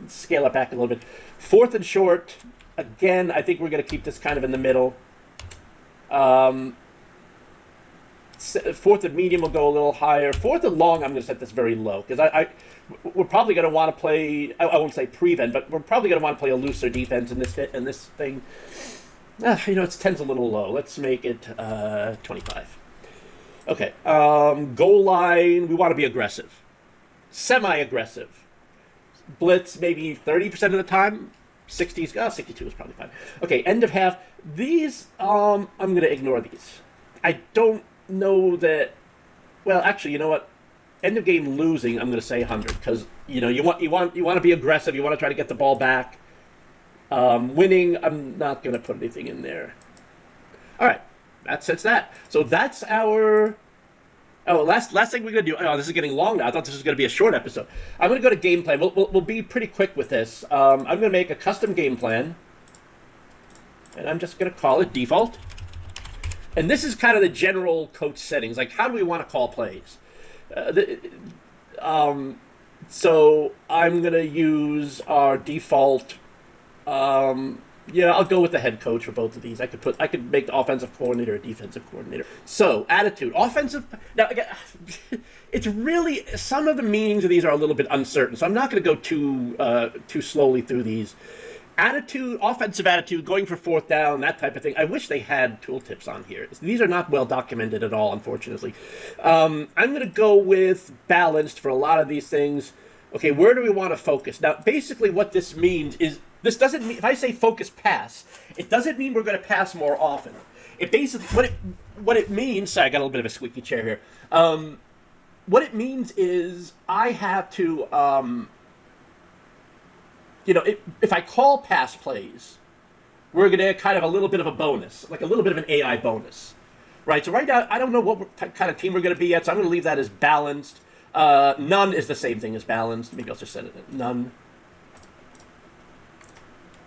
scale it back a little bit. Fourth and short. Again, I think we're going to keep this kind of in the middle. Fourth and medium will go a little higher. Fourth and long, I'm going to set this very low because we're probably going to want to play. I won't say prevent, but we're probably going to want to play a looser defense in this thing. It tends a little low. Let's make it 25. Okay. Goal line. We want to be aggressive, semi-aggressive. Blitz maybe 30% of the time. 60s. 62 is probably fine. Okay. End of half. These. I'm going to ignore these. I don't know that. Well, actually, you know what? End of game losing, I'm going to say 100 because you want to be aggressive. You want to try to get the ball back. Winning, I'm not going to put anything in there. All right, that's that. So that's our. Oh, last thing we're going to do. Oh, this is getting long now. I thought this was going to be a short episode. I'm going to go to game plan. We'll be pretty quick with this. I'm going to make a custom game plan, and I'm just going to call it default. And this is kind of the general coach settings. Like, how do we want to call plays? So I'm going to use our default. I'll go with the head coach for both of these. I could make the offensive coordinator a defensive coordinator. So attitude, offensive. Now again, it's really some of the meanings of these are a little bit uncertain. So I'm not going to go too slowly through these. Attitude, offensive attitude, going for fourth down, that type of thing. I wish they had tooltips on here. These are not well documented at all, unfortunately. I'm going to go with balanced for a lot of these things. Okay, where do we want to focus? Now, basically what this means is, this doesn't mean, if I say focus pass, it doesn't mean we're going to pass more often. It basically, what it means, sorry, I got a little bit of a squeaky chair here. What it means is I have to, if I call pass plays, we're going to get kind of a little bit of a bonus, like a little bit of an AI bonus, right? So right now, I don't know what kind of team we're going to be at, so I'm going to leave that as balanced. None is the same thing as balanced. Maybe I'll just set it at none.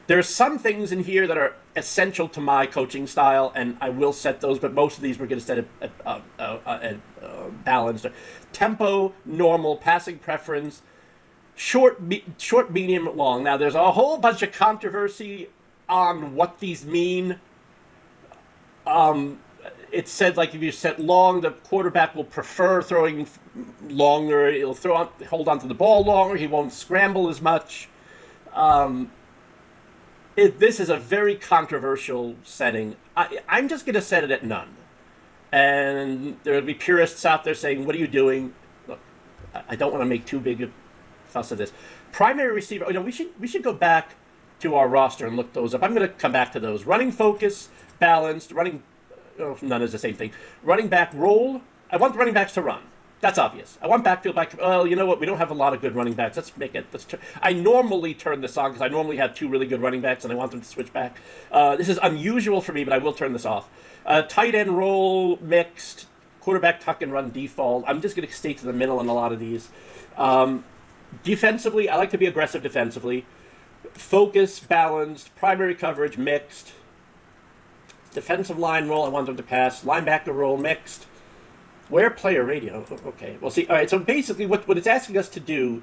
There are some things in here that are essential to my coaching style, and I will set those, but most of these we're going to set at balanced. Tempo, normal, passing preference, short, medium, long. Now, there's a whole bunch of controversy on what these mean. It said, like, if you set long, the quarterback will prefer throwing longer. He'll hold on to the ball longer. He won't scramble as much. This is a very controversial setting. I'm just going to set it at none. And there will be purists out there saying, what are you doing? Look, I don't want to make too big a fuss of this. Primary receiver, we should go back to our roster and look those up. I'm going to come back to those. Running focus, balanced, none is the same thing. Running back roll, I want the running backs to run. That's obvious. I want backfield back. Well, you know what? We don't have a lot of good running backs. Let's make it. I normally turn this on because I normally have two really good running backs and I want them to switch back. This is unusual for me, but I will turn this off. Tight end roll, mixed. quarterback tuck and run default. I'm just going to stay to the middle on a lot of these. Defensively, I like to be aggressive defensively. Focus, balanced, primary coverage, mixed. Defensive line role, I want them to pass. Linebacker role, mixed. Where player radio? Okay, well, see, all right, so basically what it's asking us to do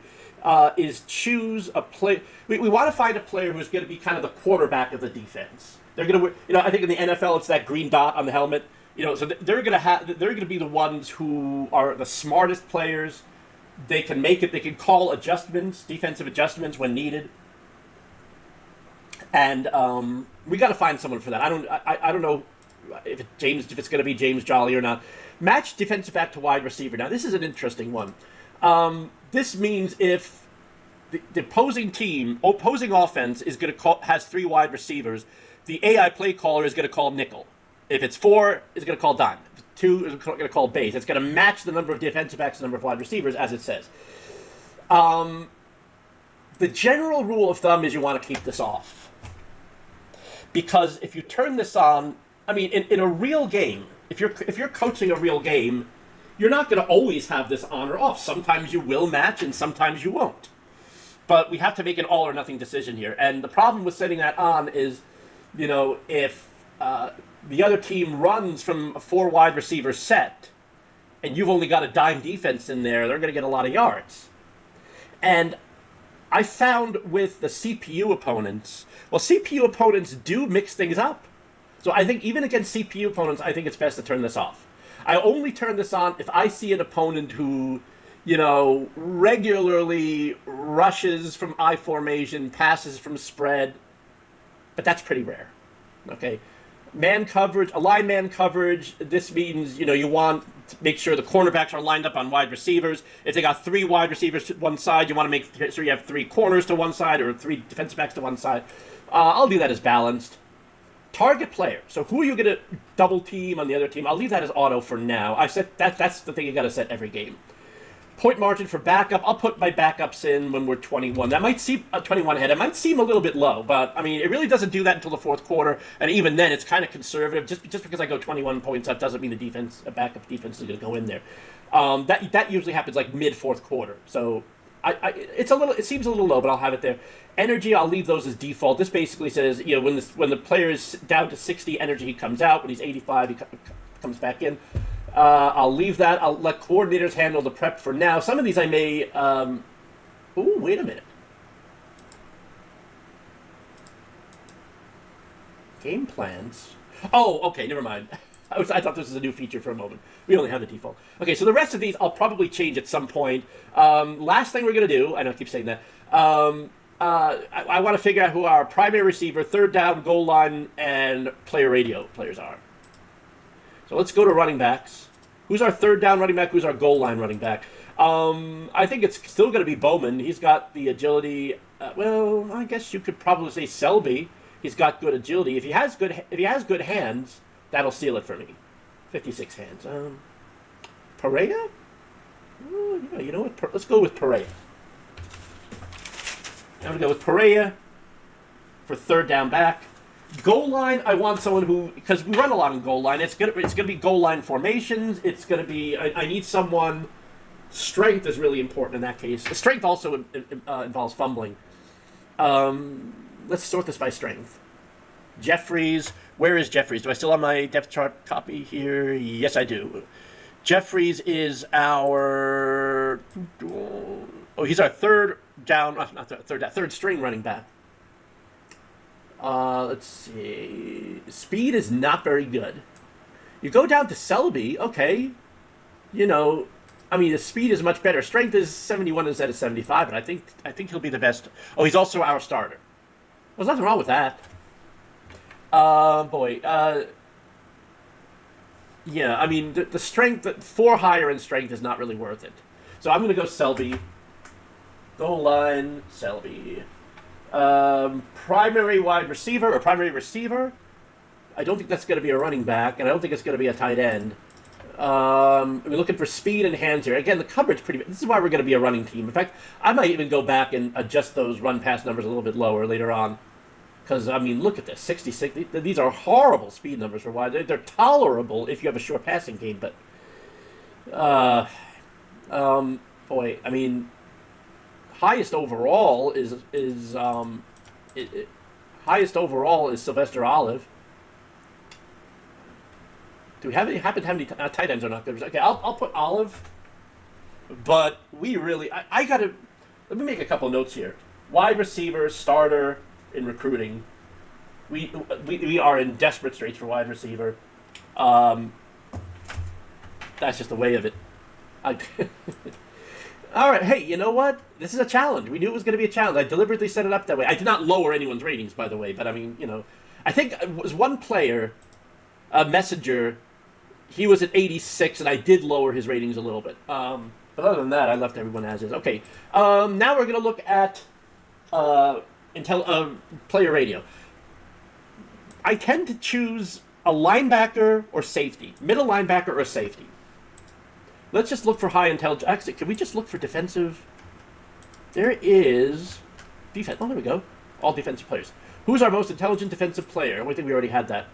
is choose a play. We want to find a player who's going to be kind of the quarterback of the defense. They're going to, I think in the NFL it's that green dot on the helmet. So they're going to be the ones who are the smartest players. They can make it. They can call adjustments, defensive adjustments when needed. And we got to find someone for that. I don't know if it's going to be James Jolly or not. Match defensive back to wide receiver. Now this is an interesting one. This means if the opposing offense is going to has 3 wide receivers, the AI play caller is going to call nickel. If it's 4, it's going to call dime. If it's 2, it's going to call base. It's going to match the number of defensive backs, the number of wide receivers, as it says. The general rule of thumb is you want to keep this off. Because if you turn this on, I mean, in a real game, if you're coaching a real game, you're not going to always have this on or off. Sometimes you will match and sometimes you won't. But we have to make an all or nothing decision here. And the problem with setting that on is, if the other team runs from a 4 wide receiver set and you've only got a dime defense in there, they're going to get a lot of yards. And I found with the CPU opponents, CPU opponents do mix things up. So I think even against CPU opponents, I think it's best to turn this off. I only turn this on if I see an opponent who, regularly rushes from I formation, passes from spread, but that's pretty rare. Okay, man coverage, align man coverage. This means you want to make sure the cornerbacks are lined up on wide receivers. If they got 3 wide receivers to one side, you want to make sure you have 3 corners to one side or 3 defensive backs to one side. I'll do that as balanced. Target player. So who are you going to double team on the other team? I'll leave that as auto for now. I said that's the thing you got to set every game. Point margin for backup. I'll put my backups in when we're 21. That might seem 21 ahead. It might seem a little bit low, but I mean, it really doesn't do that until the 4th quarter, and even then, it's kind of conservative. Just because I go 21 points up doesn't mean a backup defense is going to go in there. That usually happens like mid 4th quarter. So it seems a little low, but I'll have it there. Energy, I'll leave those as default. This basically says when the player is down to 60 energy, he comes out. When he's 85, he comes back in. I'll leave that. I'll let coordinators handle the prep for now. Some of these I may... Ooh, wait a minute. Game plans. Oh, okay, never mind. I thought this was a new feature for a moment. We only have the default. Okay, so the rest of these I'll probably change at some point. Last thing we're going to do, I know I keep saying that, I want to figure out who our primary receiver, 3rd down, goal line, and player radio players are. So let's go to running backs. Who's our 3rd down running back? Who's our goal line running back? I think it's still going to be Bowman. He's got the agility. I guess you could probably say Selby. He's got good agility. If he has good hands, that'll seal it for me. 56 hands. Perea? You know what? Let's go with Perea. I'm going to go with Perea for 3rd down back. Goal line, I want someone who, because we run a lot in goal line, it's gonna be goal line formations. It's gonna be, I need someone. Strength is really important in that case. Strength also involves fumbling. Let's sort this by strength. Jeffries, where is Jeffries? Do I still have my depth chart copy here? Yes, I do. Jeffries is our, he's our 3rd down, not third string running back. Let's see. Speed is not very good. You go down to Selby, okay. The speed is much better. Strength is 71 instead of 75, and I think he'll be the best. Oh, he's also our starter. There's nothing wrong with that. The strength, 4 higher in strength is not really worth it. So I'm going to go Selby. Goal line, Selby. Primary wide receiver or primary receiver. I don't think that's going to be a running back, and I don't think it's going to be a tight end. We're looking for speed and hands here. Again, the coverage pretty. This is why we're going to be a running team. In fact, I might even go back and adjust those run-pass numbers a little bit lower later on. Because, look at this. 66. These are horrible speed numbers for wide. They're tolerable if you have a short passing game, but Uh, Boy, I mean, highest overall is highest overall is Sylvester Olive. Do we have any happen to have any tight ends or not? Okay, I'll put Olive, but we really I gotta let me make a couple notes here. Wide receiver, starter in recruiting. We are in desperate straits for wide receiver. Um, that's just the way of it. I, all right, hey, you know what? This is a challenge. We knew it was going to be a challenge. I deliberately set it up that way. I did not lower anyone's ratings, by the way, but I mean, I think it was one player, a messenger. He was at 86, and I did lower his ratings a little bit. But other than that, I left everyone as is. Okay, now we're going to look at player radio. I tend to choose a linebacker or safety, middle linebacker or safety. Let's just look for high intelligence. Actually, can we just look for defensive? There is defense. Oh, there we go. All defensive players. Who's our most intelligent defensive player? I think we already had that.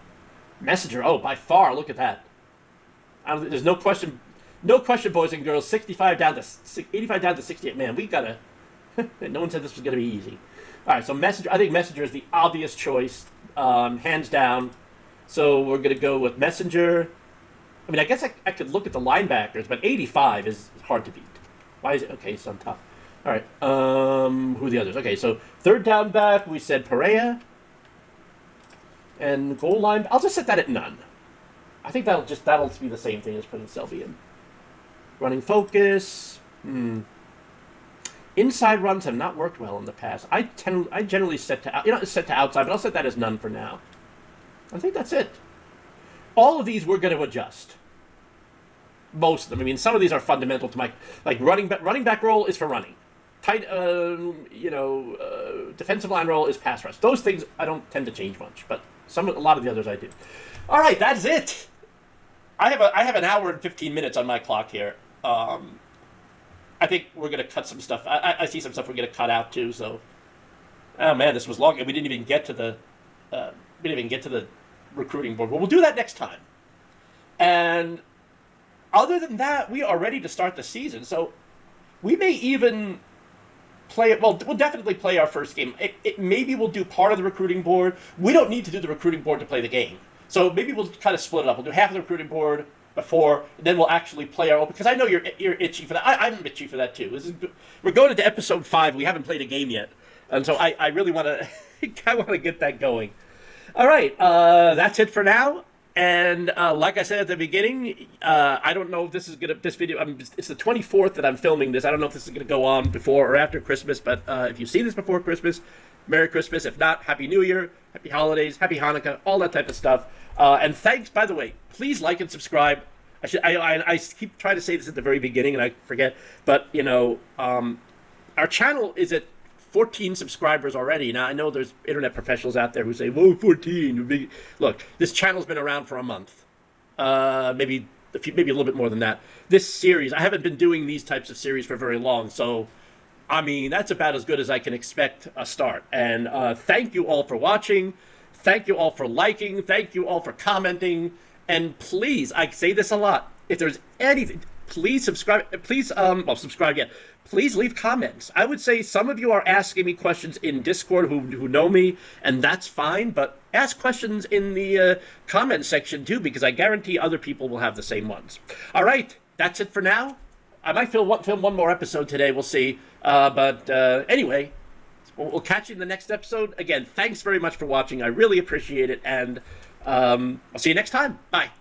Messenger. Oh, by far. Look at that. There's no question. No question, boys and girls. 85 down to 68. Man, we gotta. No one said this was gonna be easy. All right, so Messenger. I think Messenger is the obvious choice, hands down. So we're gonna go with Messenger. I mean, I guess I could look at the linebackers, but 85 is hard to beat. Why is it? Okay, so on top. All right. Who are the others? Okay, so third down back, we said Perea. And goal line, I'll just set that at none. I think that'll be the same thing as putting Selby in. Running focus. Inside runs have not worked well in the past. I generally set to set to outside, but I'll set that as none for now. I think that's it. All of these we're going to adjust. Most of them. I mean, some of these are fundamental to my running back role is for running. Defensive line role is pass rush. Those things I don't tend to change much, but a lot of the others I do. All right, that's it. I have an hour and 15 minutes on my clock here. I think we're going to cut some stuff. I see some stuff we're going to cut out too. So, oh man, this was long, and we didn't even get to the recruiting board. Well, we'll do that next time. And other than that, we are ready to start the season. So we may even play it. Well, we'll definitely play our first game. Maybe we'll do part of the recruiting board. We don't need to do the recruiting board to play the game. So maybe we'll kind of split it up. We'll do half of the recruiting board before, and then we'll actually play our open. Because I know you're itchy for that. I'm itchy for that too. We're going into episode 5. We haven't played a game yet, and so I really want to. I want to get that going. All right, that's it for now. And like I said at the beginning, I don't know if this video. It's the 24th that I'm filming this. I don't know if this is gonna go on before or after Christmas. But if you see this before Christmas, Merry Christmas. If not, Happy New Year, Happy Holidays, Happy Hanukkah, all that type of stuff. And thanks, by the way. Please like and subscribe. I keep trying to say this at the very beginning, and I forget. But our channel is at 14 subscribers already. Now, I know there's internet professionals out there who say, whoa, 14. Look, this channel's been around for a month. Maybe a little bit more than that. This series, I haven't been doing these types of series for very long. So, I mean, that's about as good as I can expect a start. And thank you all for watching. Thank you all for liking. Thank you all for commenting. And please, I say this a lot. If there's anything, please subscribe. Please, subscribe yet. Please leave comments. I would say some of you are asking me questions in Discord who know me, and that's fine. But ask questions in the comment section too, because I guarantee other people will have the same ones. All right, that's it for now. I might film one more episode today. We'll see. But anyway, we'll catch you in the next episode. Again, thanks very much for watching. I really appreciate it, and I'll see you next time. Bye.